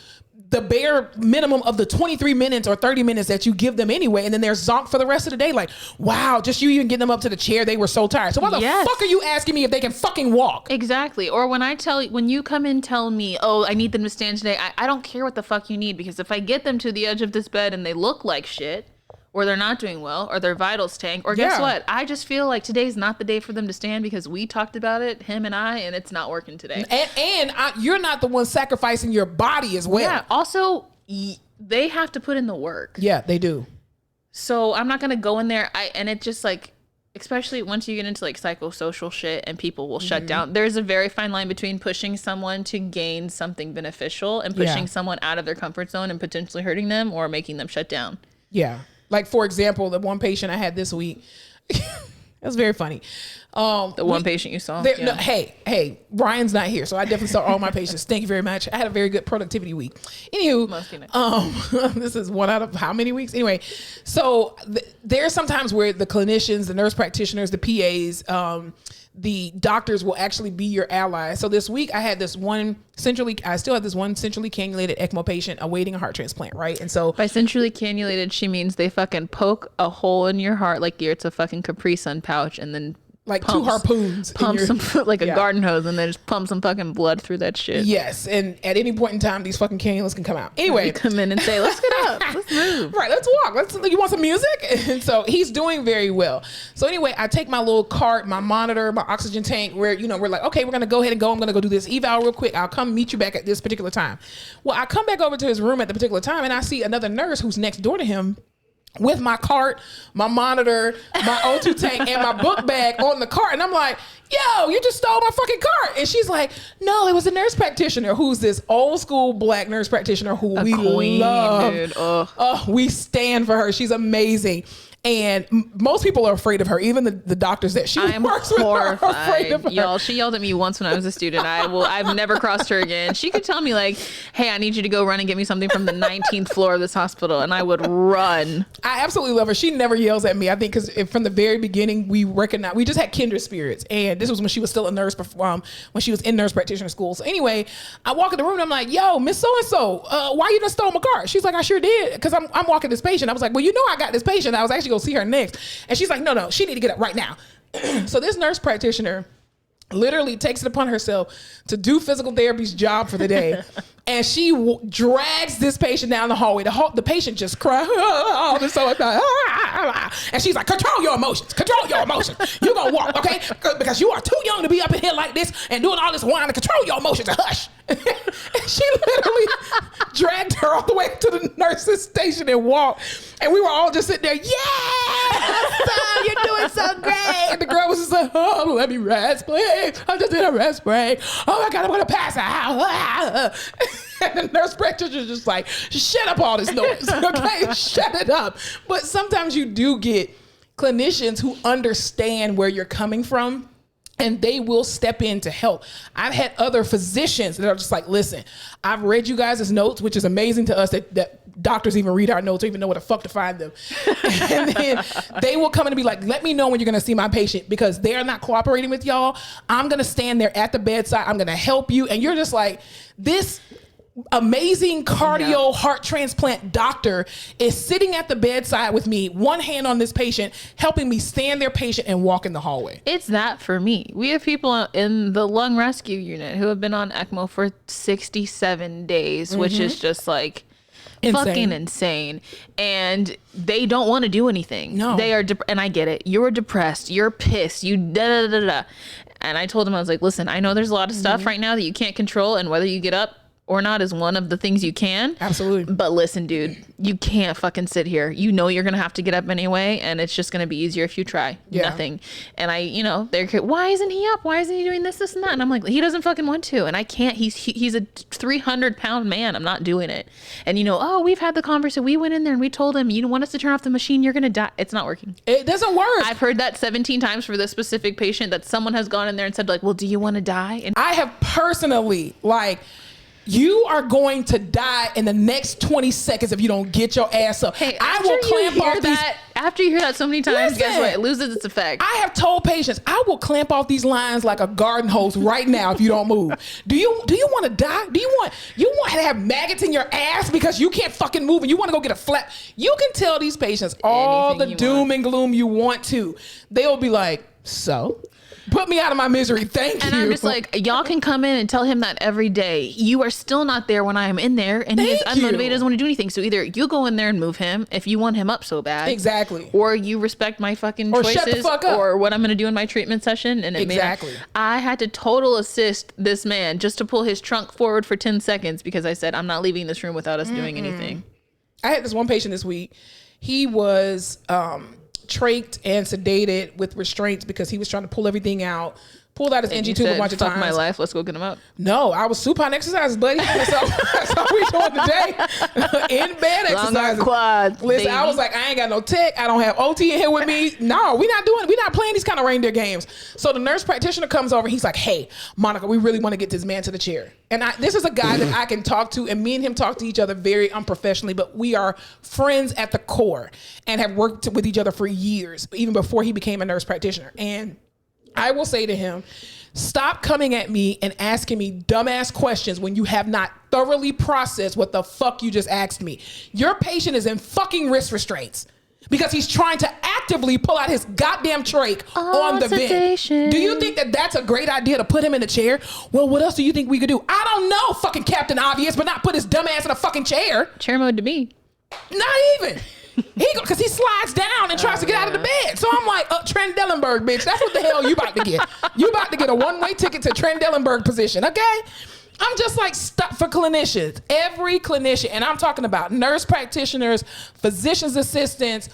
the bare minimum of the 23 minutes or 30 minutes that you give them anyway. And then they're zonked for the rest of the day. Like, wow, just you even getting them up to the chair, they were so tired. So why the fuck are you asking me if they can fucking walk? Exactly. Or when you come in, tell me, oh, I need them to stand today. I don't care what the fuck you need, because if I get them to the edge of this bed and they look like shit, or they're not doing well, or their vitals tank, or guess what? I just feel like today's not the day for them to stand, because we talked about it, him and I, and it's not working today. And you're not the one sacrificing your body as well. Yeah. Also, they have to put in the work. Yeah, they do. So I'm not gonna go in there. And it just like, especially once you get into like psychosocial shit and people will shut down. There's a very fine line between pushing someone to gain something beneficial and pushing someone out of their comfort zone and potentially hurting them or making them shut down. Yeah. Like, for example, the one patient I had this week, it was very funny. The one patient you saw? No, hey, Brian's not here, so I definitely saw all my patients. Thank you very much. I had a very good productivity week. Anywho, this is one out of how many weeks? Anyway, so there's sometimes where the clinicians, the nurse practitioners, the PAs, the doctors will actually be your ally. So this week I had I still have this one centrally cannulated ECMO patient awaiting a heart transplant, right? And so by centrally cannulated, she means they fucking poke a hole in your heart like it's a fucking Capri Sun pouch, and then like two harpoons. Pump some, like a garden hose, and then just pump some fucking blood through that shit. Yes, and at any point in time, these fucking cannulas can come out. Anyway. You come in and say, let's get up. Let's move. Right, let's walk. You want some music? And so he's doing very well. So anyway, I take my little cart, my monitor, my oxygen tank, where, we're like, okay, we're going to go ahead and go. I'm going to go do this eval real quick. I'll come meet you back at this particular time. Well, I come back over to his room at the particular time, and I see another nurse who's next door to him with my cart, my monitor, my O2 tank, and my book bag on the cart. And I'm like, yo, you just stole my fucking cart. And she's like, no, it was a nurse practitioner who's this old school black nurse practitioner who we love. Dude. Oh, we stand for her. She's amazing. And most people are afraid of her. Even the doctors that she works with are afraid of her. Y'all, she yelled at me once when I was a student. I've never crossed her again. She could tell me like, hey, I need you to go run and get me something from the 19th floor of this hospital. And I would run. I absolutely love her. She never yells at me. I think because from the very beginning, we just had kindred spirits. And this was when she was still a nurse, when she was in nurse practitioner school. So anyway, I walk in the room and I'm like, yo, Miss So-and-so, why you done stole my cart? She's like, I sure did. Because I'm walking this patient. I was like, well, you know I got this patient. I was actually go see her next. And she's like, no, she need to get up right now. So this nurse practitioner literally takes it upon herself to do physical therapy's job for the day. And she drags this patient down the hallway. The patient just cries. And she's like, control your emotions. You're going to walk, okay? Because you are too young to be up in here like this and doing all this whining. Control your emotions and hush. And she literally dragged her all the way to the nurse's station and walked. And we were all just sitting there, son, you're doing so great. And the girl was just like, oh, let me rest, please. I'm just in a rest break. Oh my God, I'm going to pass out. And the nurse practitioner just like, shut up all this noise, okay? Shut it up. But sometimes you do get clinicians who understand where you're coming from, and they will step in to help. I've had other physicians that are just like, listen, I've read you guys' notes, which is amazing to us that doctors even read our notes or even know where the fuck to find them. And then they will come in and be like, let me know when you're going to see my patient because they're not cooperating with y'all. I'm going to stand there at the bedside. I'm going to help you. And you're just like, this amazing cardio heart transplant doctor is sitting at the bedside with me, one hand on this patient, helping me stand their patient and walk in the hallway. It's that for me. We have people in the lung rescue unit who have been on ECMO for 67 days, which is just like fucking insane. And they don't want to do anything. No. They are, and I get it. You're depressed. You're pissed. You da-da-da-da. And I told him, I was like, listen, I know there's a lot of stuff right now that you can't control, and whether you get up or not is one of the things you can. Absolutely. But listen, dude, you can't fucking sit here. You know you're going to have to get up anyway, and it's just going to be easier if you try. Yeah. Nothing. And they're, why isn't he up? Why isn't he doing this and that? And I'm like, he doesn't fucking want to. And I can't. He's a 300-pound man. I'm not doing it. And we've had the conversation. We went in there and we told him, you want us to turn off the machine, you're going to die. It's not working. It doesn't work. I've heard that 17 times for this specific patient that someone has gone in there and said like, well, do you want to die? And I have personally you are going to die in the next 20 seconds if you don't get your ass up. Hey, I will clamp off these. After you hear that so many times, guess what? It loses its effect. I have told patients, I will clamp off these lines like a garden hose right now if you don't move. Do you want to die? Do you want to have maggots in your ass because you can't fucking move and you want to go get a flap? You can tell these patients all the doom and gloom you want to. They'll be like, so? Put me out of my misery. Thank you. And I'm just like, y'all can come in and tell him that every day. You are still not there when I am in there, and he is unmotivated, doesn't want to do anything. So either you go in there and move him if you want him up so bad. Exactly. Or you respect my fucking choices. Shut the fuck up. Or what I'm going to do in my treatment session. And I had to total assist this man just to pull his trunk forward for 10 seconds because I said, I'm not leaving this room without us doing anything. I had this one patient this week. He was trached and sedated with restraints because he was trying to pull everything out. Pulled out his NG tube a bunch of times. Fuck my life. Let's go get him up. No, I was supine exercises, buddy. That's all we doing today. In bed exercises. Quads, listen, baby. I was like, I ain't got no tech. I don't have OT in here with me. No, we're not playing these kind of reindeer games. So the nurse practitioner comes over. He's like, hey, Monica, we really want to get this man to the chair. And this is a guy that I can talk to, and me and him talk to each other very unprofessionally, but we are friends at the core and have worked with each other for years, even before he became a nurse practitioner. And I will say to him, stop coming at me and asking me dumbass questions when you have not thoroughly processed what the fuck you just asked me. Your patient is in fucking wrist restraints because he's trying to actively pull out his goddamn trach on the vent. Do you think that that's a great idea to put him in a chair? Well, what else do you think we could do? I don't know, fucking Captain Obvious, but not put his dumb ass in a fucking chair. Chair mode to me. Not even. Because he slides down and tries to get out of the bed. So I'm like, Trendelenburg, bitch. That's what the hell you about to get. You about to get a one-way ticket to Trendelenburg position, okay? I'm just like, stop. For clinicians, every clinician, and I'm talking about nurse practitioners, physician's assistants,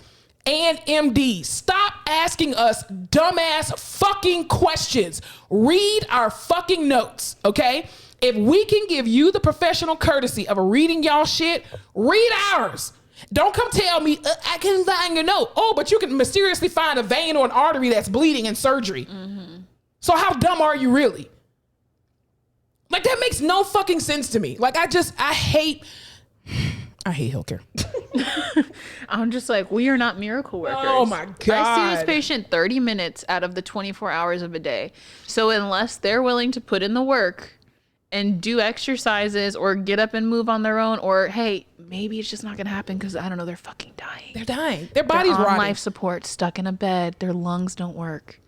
and MDs, stop asking us dumbass fucking questions. Read our fucking notes, okay? If we can give you the professional courtesy of reading y'all shit, read ours. Don't come tell me, I can find your note. Oh, but you can mysteriously find a vein or an artery that's bleeding in surgery. Mm-hmm. So how dumb are you really? Like, that makes no fucking sense to me. Like, I hate healthcare. I'm just like, we are not miracle workers. Oh my God. I see this patient 30 minutes out of the 24 hours of a day. So unless they're willing to put in the work and do exercises or get up and move on their own, or hey, maybe it's just not gonna happen because I don't know, they're fucking dying. They're dying. Their body's on rotting. Life support, stuck in a bed. Their lungs don't work.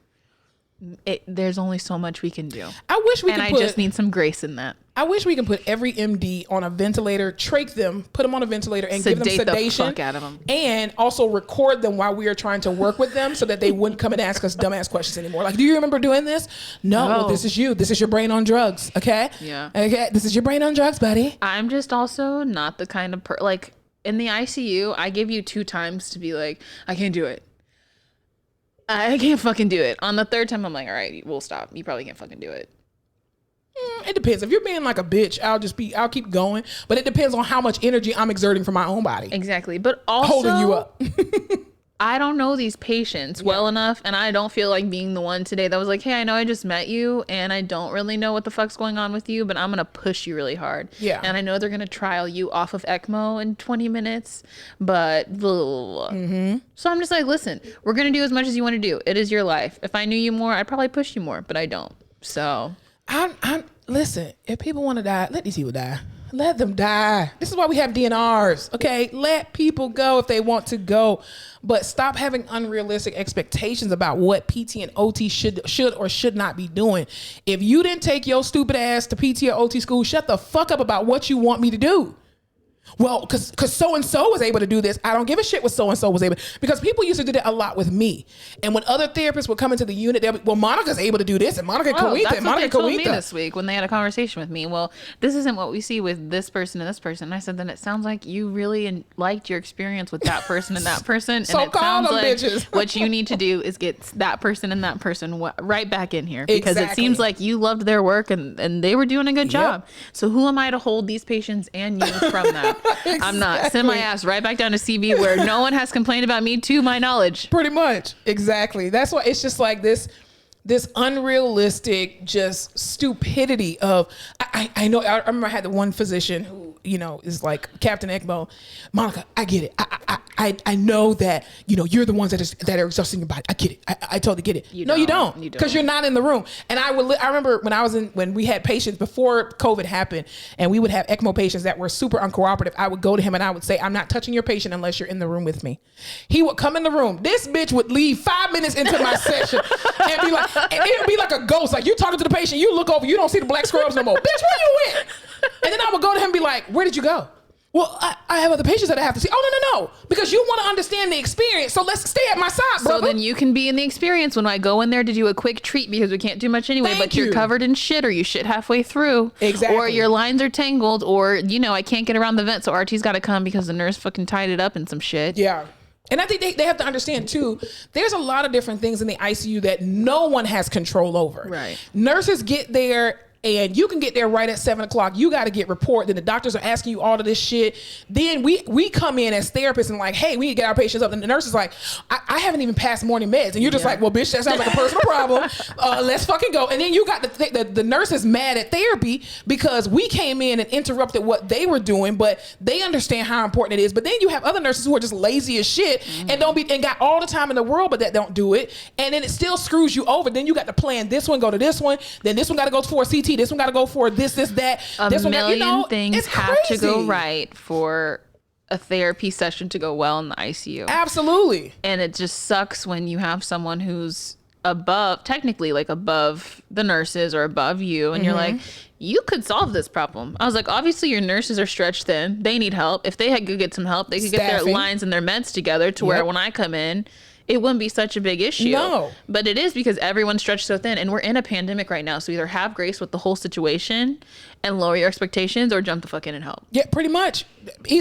There's only so much we can do. I wish we could I just need some grace in that. I wish we could put every MD on a ventilator, trach them, put them on a ventilator, and give them sedation. The fuck out of them. And also record them while we are trying to work with them so that they wouldn't come and ask us dumbass questions anymore. Like, do you remember doing this? No. Well, this is you. This is your brain on drugs. Okay? Yeah. Okay? This is your brain on drugs, buddy. I'm just also not the kind of like, in the ICU, I give you 2 times to be like, I can't do it. I can't fucking do it. On the 3rd time, I'm like, all right, we'll stop. You probably can't fucking do it. It depends. If you're being like a bitch, I'll keep going. But it depends on how much energy I'm exerting for my own body. Exactly. But also, holding you up. I don't know these patients well enough, and I don't feel like being the one today that was like, hey, I know I just met you, and I don't really know what the fuck's going on with you, but I'm going to push you really hard. Yeah. And I know they're going to trial you off of ECMO in 20 minutes, but... Mm-hmm. So I'm just like, listen, we're going to do as much as you want to do. It is your life. If I knew you more, I'd probably push you more, but I don't. So... Listen, if people want to die, let these people die. Let them die. This is why we have DNRs, okay? Let people go if they want to go. But stop having unrealistic expectations about what PT and OT should or should not be doing. If you didn't take your stupid ass to PT or OT school, shut the fuck up about what you want me to do. Well, because so-and-so was able to do this. I don't give a shit what so-and-so was able to. Because people used to do that a lot with me. And when other therapists would come into the unit, they'll be, well, Monica's able to do this, and Monica Kawita, and Monica Kawita. Told me this week when they had a conversation with me. Well, this isn't what we see with this person and this person. And I said, then it sounds like you really liked your experience with that person and that person. So and it sounds like bitches. What you need to do is get that person and that person right back in here. Because it seems like you loved their work and they were doing a good job. So who am I to hold these patients and you from that? Exactly. I'm not. Send my ass right back down to CB where no one has complained about me to my knowledge. Pretty much. Exactly. That's why it's just like this unrealistic just stupidity of, I know, I remember I had the one physician who, is like Captain ECMO. Monica, I get it. I know that, you're the ones that are exhausting your body. I get it. I totally get it. You don't. Because you're not in the room. And I remember when we had patients before COVID happened and we would have ECMO patients that were super uncooperative. I would go to him and I would say, I'm not touching your patient unless you're in the room with me. He would come in the room. This bitch would leave 5 minutes into my session and be like, and it would be like a ghost. Like, you're talking to the patient, you look over, you don't see the black scrubs no more. Bitch, where you went? And then I would go to him and be like, where did you go? Well, I have other patients that I have to see. Oh, no. Because you want to understand the experience. So let's stay at my side, brother. So then you can be in the experience when I go in there to do a quick treat because we can't do much anyway, but you're covered in shit or you shit halfway through. Exactly. Or your lines are tangled or, I can't get around the vent. So RT's got to come because the nurse fucking tied it up in some shit. Yeah. And I think they have to understand too, there's a lot of different things in the ICU that no one has control over. Right. Nurses get there and you can get there right at 7:00. You got to get report. Then the doctors are asking you all of this shit. Then we come in as therapists and like, hey, we need to get our patients up. And the nurse is like, I haven't even passed morning meds. And you're just like, well, bitch, that sounds like a personal problem. Let's fucking go. And then you got the nurses mad at therapy because we came in and interrupted what they were doing, but they understand how important it is. But then you have other nurses who are just lazy as shit and got all the time in the world, but that don't do it. And then it still screws you over. Then you got to plan this one, go to this one. Then this one got to go for a CT. This one got to go for this, that. This one, things have to go right for a therapy session to go well in the ICU. Absolutely. And it just sucks when you have someone who's technically above the nurses or above you, and you're like, you could solve this problem. I was like, obviously your nurses are stretched thin. They need help. If they could get some help, they could get their lines and their meds together to where when I come in, it wouldn't be such a big issue. No. But it is because everyone's stretched so thin, and we're in a pandemic right now. So either have grace with the whole situation and lower your expectations, or jump the fuck in and help. Yeah, pretty much.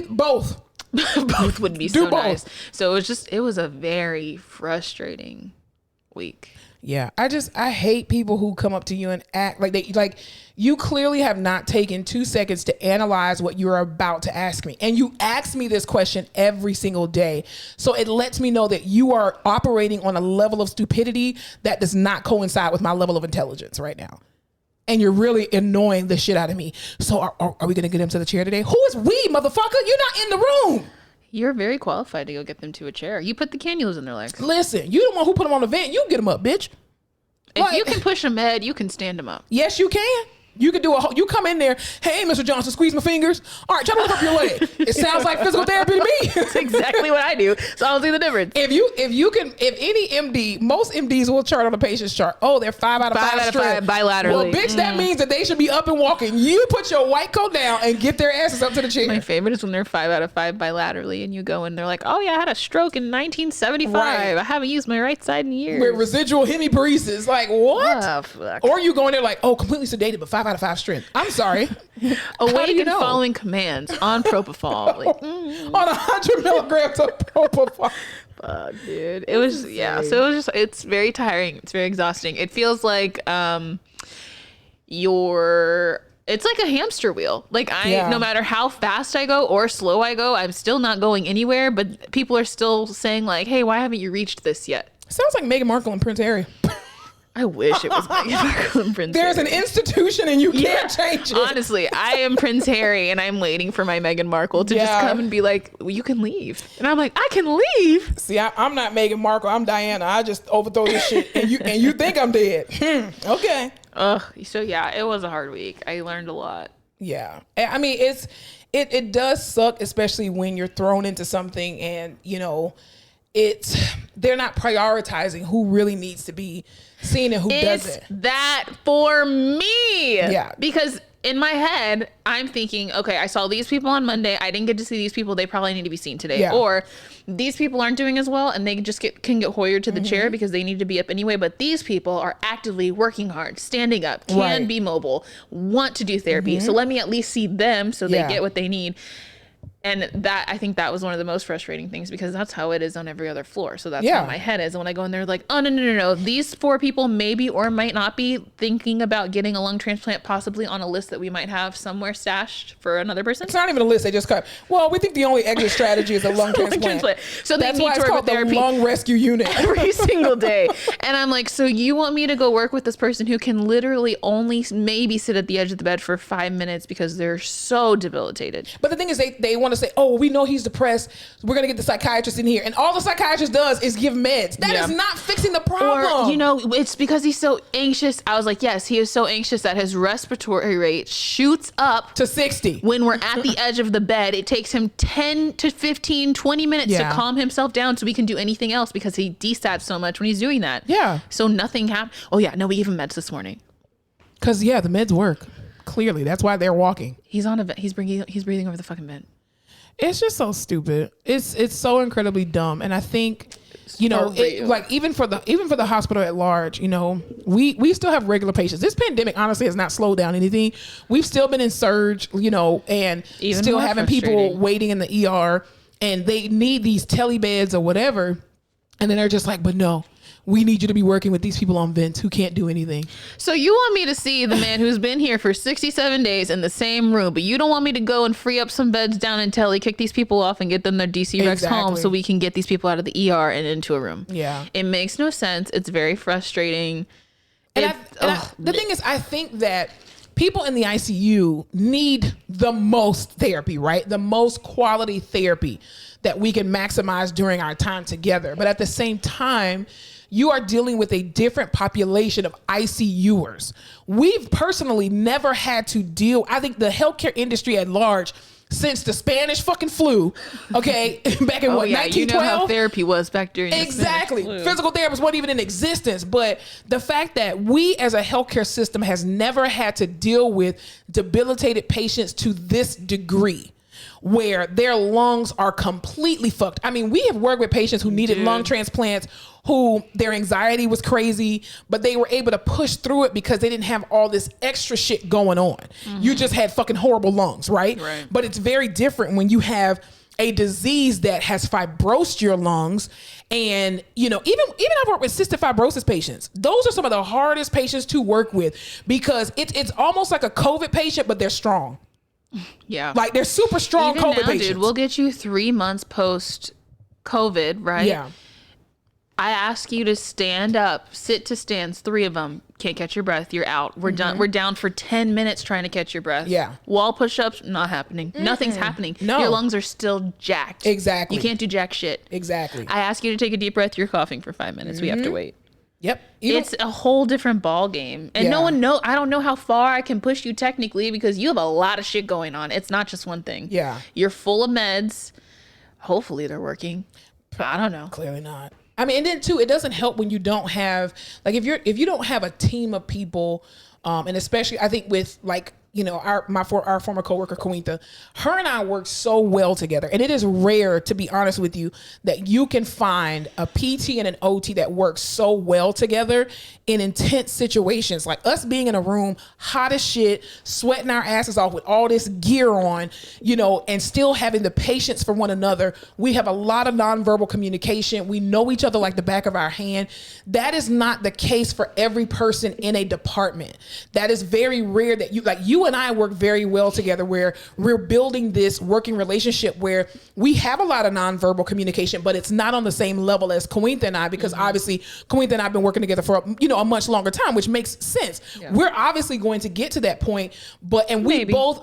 Both. Both would be so nice. So it was a very frustrating week. Yeah, I hate people who come up to you and act like you clearly have not taken 2 seconds to analyze what you're about to ask me. And you ask me this question every single day. So it lets me know that you are operating on a level of stupidity that does not coincide with my level of intelligence right now. And you're really annoying the shit out of me. So are we going to get him to the chair today? Who is we, motherfucker? You're not in the room. You're very qualified to go get them to a chair. You put the cannulas in their legs. Listen, you the one who put them on the vent. You get them up, bitch. If you can push a med, you can stand them up. Yes, you can. You can do you come in there, hey, Mr. Johnson, squeeze my fingers. All right, try to lift up your leg. It sounds like physical therapy to me. That's exactly what I do. So I don't see the difference. If any MD, most MDs will chart on a patient's chart. Oh, they're 5 out of 5 strength. Bilaterally. Well, bitch, that means that they should be up and walking. You put your white coat down and get their asses up to the chair. My favorite is when they're 5 out of 5 bilaterally, and you go and they're like, oh yeah, I had a stroke in 1975. Right. I haven't used my right side in years. With residual hemiparesis. Like, what? Oh, fuck. Or you go in there like, oh, completely sedated, but 5 out of 5 strength. I'm sorry. Awake and following commands on propofol. Like, on 100 milligrams of propofol. Fuck, dude. It was, yeah. So it was it's very tiring. It's very exhausting. It feels like it's like a hamster wheel. Like no matter how fast I go or slow I go, I'm still not going anywhere. But people are still saying like, hey, why haven't you reached this yet? Sounds like Meghan Markle and Prince Harry. I wish it was Meghan Markle and Prince There's Harry. an institution and you can't change it. Honestly, I am Prince Harry and I'm waiting for my Meghan Markle to just come and be like, well, you can leave. And I'm like, I can leave. See, I'm not Meghan Markle. I'm Diana. I just overthrow this shit and you think I'm dead. Okay. So yeah, it was a hard week. I learned a lot. Yeah. I mean, it does suck, especially when you're thrown into something and, they're not prioritizing who really needs to be seen and who doesn't. It's that for me. Yeah. Because in my head, I'm thinking, okay, I saw these people on Monday. I didn't get to see these people. They probably need to be seen today. Yeah. Or these people aren't doing as well and they just can get hoyered to the chair because they need to be up anyway. But these people are actively working hard, standing up, can be mobile, want to do therapy. So let me at least see them so they get what they need. And I think that was one of the most frustrating things because that's how it is on every other floor. So that's how my head is. And when I go in there like, oh, no. These 4 people maybe or might not be thinking about getting a lung transplant possibly on a list that we might have somewhere stashed for another person. It's not even a list. They just cut. Well, we think the only exit strategy is a lung transplant. So that's they need why to it's work called with therapy the lung rescue unit every single day. And I'm like, so you want me to go work with this person who can literally only maybe sit at the edge of the bed for 5 minutes because they're so debilitated. But the thing is they want to say, oh, we know he's depressed. We're going to get the psychiatrist in here. And all the psychiatrist does is give meds. That is not fixing the problem. Or, it's because he's so anxious. I was like, yes, he is so anxious that his respiratory rate shoots up to 60. When we're at the edge of the bed, it takes him 10 to 15, 20 minutes to calm himself down so we can do anything else because he desats so much when he's doing that. Yeah. So nothing happened. Oh yeah, no, we gave him meds this morning. Because the meds work. Clearly, that's why they're walking. He's on a vent. He's breathing over the fucking vent. It's just so stupid. It's so incredibly dumb. And I think, even for the hospital at large, we still have regular patients. This pandemic honestly has not slowed down anything. We've still been in surge, and even still having people waiting in the ER and they need these tele beds or whatever. And then they're just like, but no, we need you to be working with these people on vents who can't do anything. So you want me to see the man who's been here for 67 days in the same room, but you don't want me to go and free up some beds down in tele, kick these people off and get them their DC Rex home so we can get these people out of the ER and into a room. Yeah. It makes no sense. It's very frustrating. The thing is, I think that people in the ICU need the most therapy, right? The most quality therapy that we can maximize during our time together. But at the same time, you are dealing with a different population of ICUers. We've personally never had to deal, I think the healthcare industry at large, since the Spanish fucking flu, okay, back in 1912? You know how therapy was back during the Exactly. Physical therapists weren't even in existence. But the fact that we as a healthcare system has never had to deal with debilitated patients to this degree. where their lungs are completely fucked. I mean, we have worked with patients who needed lung transplants, who their anxiety was crazy, but they were able to push through it because they didn't have all this extra shit going on. You just had fucking horrible lungs, right? But it's very different when you have a disease that has fibrosed your lungs. And, you know, even I've worked with cystic fibrosis patients. Those are some of the hardest patients to work with because it's almost like a COVID patient, but they're strong. Yeah. Like they're super strong even COVID now, patients. Dude, we'll get you 3 months post COVID, right? Yeah. I ask you to stand up, sit to stands, 3 of them. Can't catch your breath. You're out. We're done. We're down for 10 minutes trying to catch your breath. Yeah. Wall push-ups, not happening. Nothing's happening. No. Your lungs are still jacked. Exactly. You can't do jack shit. Exactly. I ask you to take a deep breath. You're coughing for 5 minutes. We have to wait. Yep. It's a whole different ball game. And no one knows. I don't know how far I can push you technically because you have a lot of shit going on. It's not just one thing. Yeah. You're full of meds. Hopefully they're working. But I don't know. Clearly not. I mean, and then too, it doesn't help when you don't have, like, if you don't have a team of people, and especially I think with like, you know, our former coworker Cointa, her and I work so well together, and it is rare, to be honest with you, that you can find a PT and an OT that works so well together in intense situations. Like us being in a room, hot as shit, sweating our asses off with all this gear on, you know, and still having the patience for one another. We have a lot of nonverbal communication. We know each other like the back of our hand. That is not the case for every person in a department. That is very rare that you and I work very well together, where we're building this working relationship where we have a lot of nonverbal communication, but it's not on the same level as Cointa and I, because obviously Cointa and I have been working together for, you know, a much longer time, which makes sense. Yeah. We're obviously going to get to that point, and we both,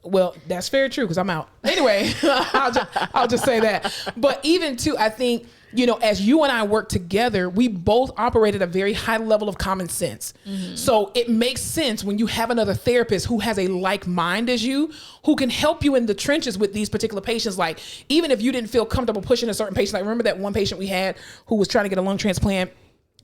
well, that's very true because I'm out. Anyway, I'll just say that. But even too, I think, you know, as you and I work together, we both operate at a very high level of common sense. So it makes sense when you have another therapist who has a like mind as you, who can help you in the trenches with these particular patients. Like, even if you didn't feel comfortable pushing a certain patient, like remember that one patient we had who was trying to get a lung transplant,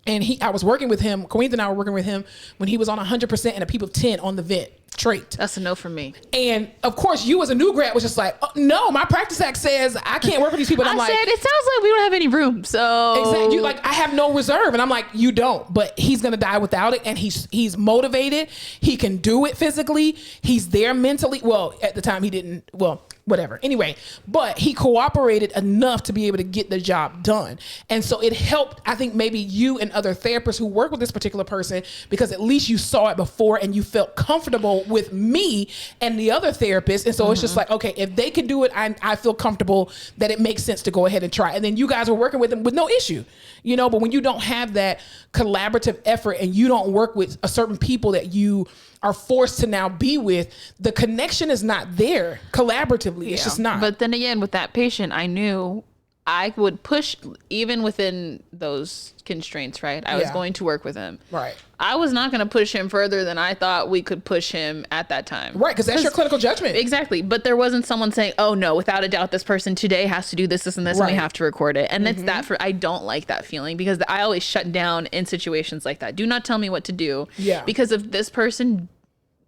and I was working with him, Cointa and I were working with him when he was on 100% and a PEEP of 10 on the vent trait. That's a no for me. And of course, you as a new grad was just like, oh, no, my practice act says I can't work with these people. And I'm like, it sounds like we don't have any room. So exactly, you like, I have no reserve. And I'm like, you don't, but he's gonna die without it. And he's motivated. He can do it physically. He's there mentally. Well, at the time he didn't. Well, whatever. Anyway, but he cooperated enough to be able to get the job done. And so it helped, I think, maybe you and other therapists who work with this particular person, because at least you saw it before and you felt comfortable with me and the other therapist. And so it's just like, okay, if they can do it, I feel comfortable that it makes sense to go ahead and try. And then you guys were working with them with no issue, you know. But when you don't have that collaborative effort and you don't work with a certain people that you are forced to now be with, the connection is not there collaboratively. It's just not. But then again, with that patient, I knew I would push even within those constraints, right? I was going to work with him. Right. I was not going to push him further than I thought we could push him at that time. Right, because that's your clinical judgment. Exactly. But there wasn't someone saying, oh no, without a doubt, this person today has to do this, and this, and we have to record it. And it's I don't like that feeling, because I always shut down in situations like that. Do not tell me what to do. Yeah. Because if this person,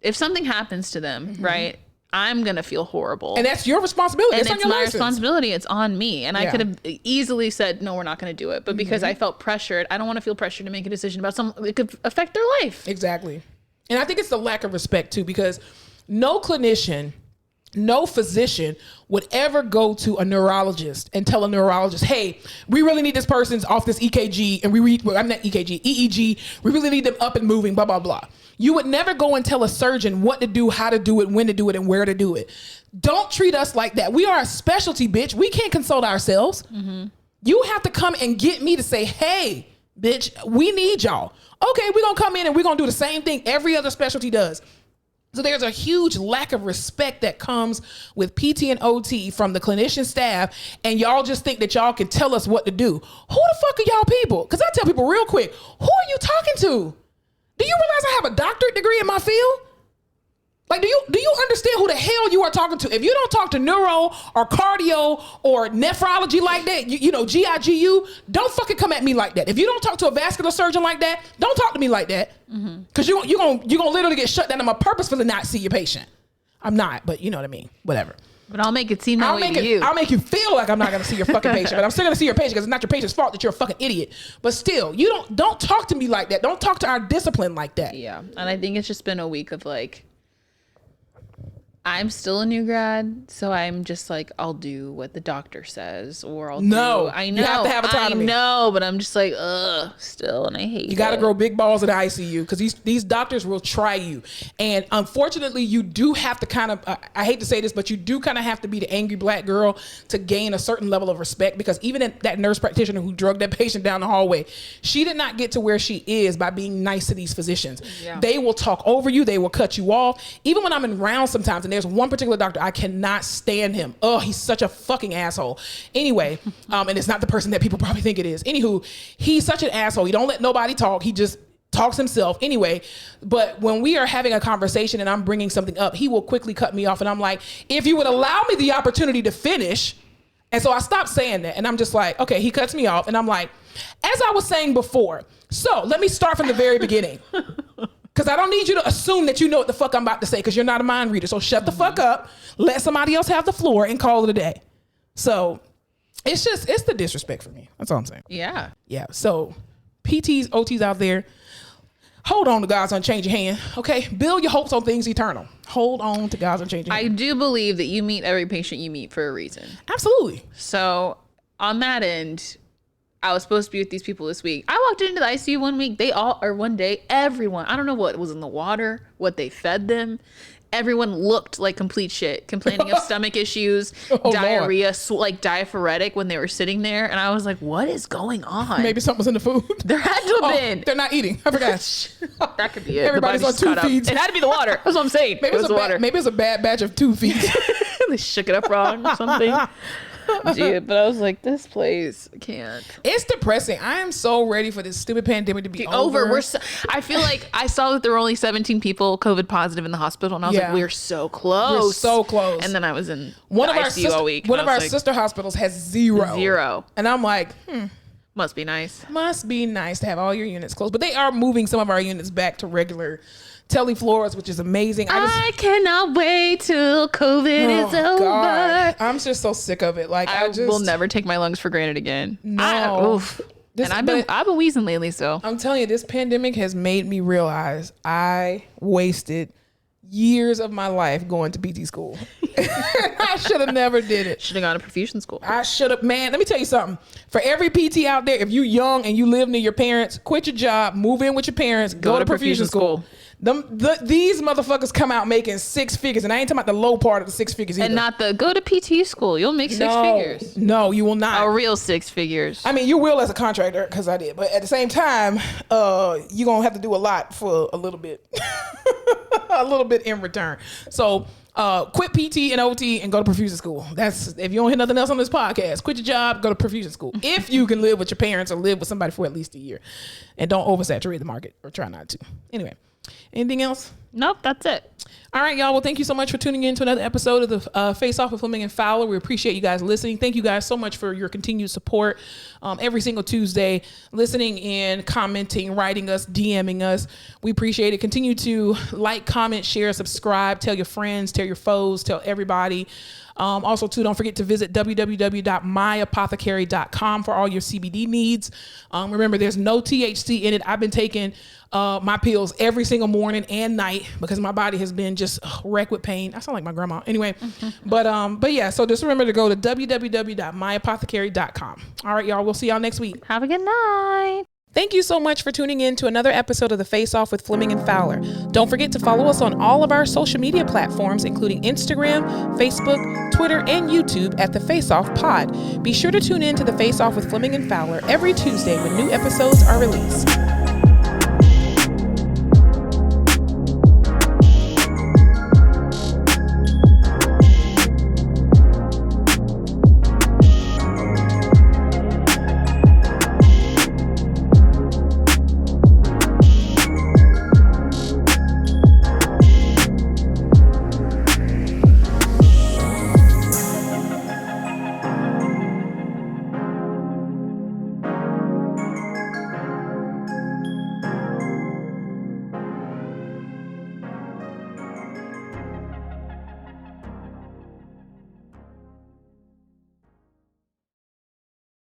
if something happens to them, right, I'm going to feel horrible. And that's your responsibility. And it's my responsibility. It's on me. And I could have easily said, no, we're not going to do it. But because I felt pressured, I don't want to feel pressured to make a decision about something that could affect their life. Exactly. And I think it's the lack of respect too, because no clinician, no physician would ever go to a neurologist and tell a neurologist, hey, we really need this person's off this EKG, and EEG. We really need them up and moving, blah, blah, blah. You would never go and tell a surgeon what to do, how to do it, when to do it, and where to do it. Don't treat us like that. We are a specialty, bitch. We can't consult ourselves. You have to come and get me to say, hey, bitch, we need y'all. Okay, we're going to come in and we're going to do the same thing every other specialty does. So there's a huge lack of respect that comes with PT and OT from the clinician staff, and y'all just think that y'all can tell us what to do. Who the fuck are y'all people? Because I tell people real quick, who are you talking to? Do you realize I have a doctorate degree in my field? Like, do you understand who the hell you are talking to? If you don't talk to neuro or cardio or nephrology like that, you know, GIGU, don't fucking come at me like that. If you don't talk to a vascular surgeon like that, don't talk to me like that. Because you're gonna literally get shut down. I'm purposefully not see your patient. I'm not, but you know what I mean. Whatever. But I'll make it seem that way to you. I'll make you feel like I'm not going to see your fucking patient, but I'm still going to see your patient because it's not your patient's fault that you're a fucking idiot. But still, you don't talk to me like that. Don't talk to our discipline like that. Yeah, and I think it's just been a week of like, I'm still a new grad, so I'm just like, I'll do what the doctor says, or I know. You have to have autonomy. I know, but I'm just like, still, and I hate it. You got to grow big balls in the ICU because these doctors will try you. And unfortunately, you do have to kind of, I hate to say this, but you do kind of have to be the angry black girl to gain a certain level of respect, because even that nurse practitioner who drugged that patient down the hallway, she did not get to where she is by being nice to these physicians. Yeah. They will talk over you. They will cut you off. Even when I'm in rounds sometimes, and there's one particular doctor, I cannot stand him. Oh, he's such a fucking asshole. Anyway, and it's not the person that people probably think it is. Anywho, he's such an asshole. He don't let nobody talk. He just talks himself. Anyway, but when we are having a conversation and I'm bringing something up, he will quickly cut me off. And I'm like, if you would allow me the opportunity to finish. And so I stopped saying that. And I'm just like, okay, he cuts me off. And I'm like, as I was saying before, so let me start from the very beginning. Because I don't need you to assume that you know what the fuck I'm about to say, because you're not a mind reader. So shut the fuck up, let somebody else have the floor, and call it a day. So it's the disrespect for me. That's all I'm saying. Yeah. Yeah. So PTs, OTs out there, hold on to God's unchanging hand. Okay. Build your hopes on things eternal. Hold on to God's unchanging hand. I do believe that you meet every patient you meet for a reason. Absolutely. So on that end, I was supposed to be with these people this week. I walked into the ICU one day, everyone, I don't know what was in the water, what they fed them. Everyone looked like complete shit, complaining of stomach issues, diarrhea, like diaphoretic when they were sitting there. And I was like, what is going on? Maybe something was in the food. There had to have been. They're not eating. I forgot. That could be it. Everybody's on 2 feeds. It had to be the water. That's what I'm saying. Maybe it was the water. Maybe it's a bad batch of 2 feeds. They shook it up wrong or something. Dude, but I was like, this place can't. It's depressing. I am so ready for this stupid pandemic to be over. I feel like I saw that there were only 17 people COVID positive in the hospital, and I was like, we're so close. We're so close. And then I was in ICU all week. One of our sister hospitals has zero. And I'm like, must be nice. Must be nice to have all your units closed. But they are moving some of our units back to regular telefloors, which is amazing. I cannot wait till COVID is over. God. I'm just so sick of it. Like I will never take my lungs for granted again. No. I've been wheezing lately, so I'm telling you, this pandemic has made me realize I wasted years of my life going to PT school. I should have never did it. Should have gone to perfusion school. I should have. Man, let me tell you something. For every PT out there, if you young and you live near your parents, quit your job, move in with your parents, go to perfusion school. These motherfuckers come out making 6 figures, and I ain't talking about the low part of the 6 figures either. And not go to PT school. You'll make 6 figures. No, you will not. A real 6 figures. I mean, you will as a contractor, because I did. But at the same time, you're going to have to do a lot for a little bit. A little bit in return. So quit PT and OT and go to perfusion school. That's if you don't hear nothing else on this podcast. Quit your job, go to perfusion school. If you can live with your parents or live with somebody for at least a year. And don't oversaturate the market, or try not to. Anyway. Anything else? Nope, that's it. All right, y'all. Well, thank you so much for tuning in to another episode of the Face Off with Fleming and Fowler. We appreciate you guys listening. Thank you guys so much for your continued support every single Tuesday, listening in, commenting, writing us, DMing us. We appreciate it. Continue to like, comment, share, subscribe, tell your friends, tell your foes, tell everybody. Also, too, don't forget to visit www.myapothecary.com for all your CBD needs. Remember, there's no THC in it. I've been taking my pills every single morning and night because my body has been just wrecked with pain. I sound like my grandma. Anyway, but yeah, so just remember to go to www.myapothecary.com. All right, y'all. We'll see y'all next week. Have a good night. Thank you so much for tuning in to another episode of The Face Off with Fleming and Fowler. Don't forget to follow us on all of our social media platforms, including Instagram, Facebook, Twitter, and YouTube at The Face Off Pod. Be sure to tune in to The Face Off with Fleming and Fowler every Tuesday when new episodes are released.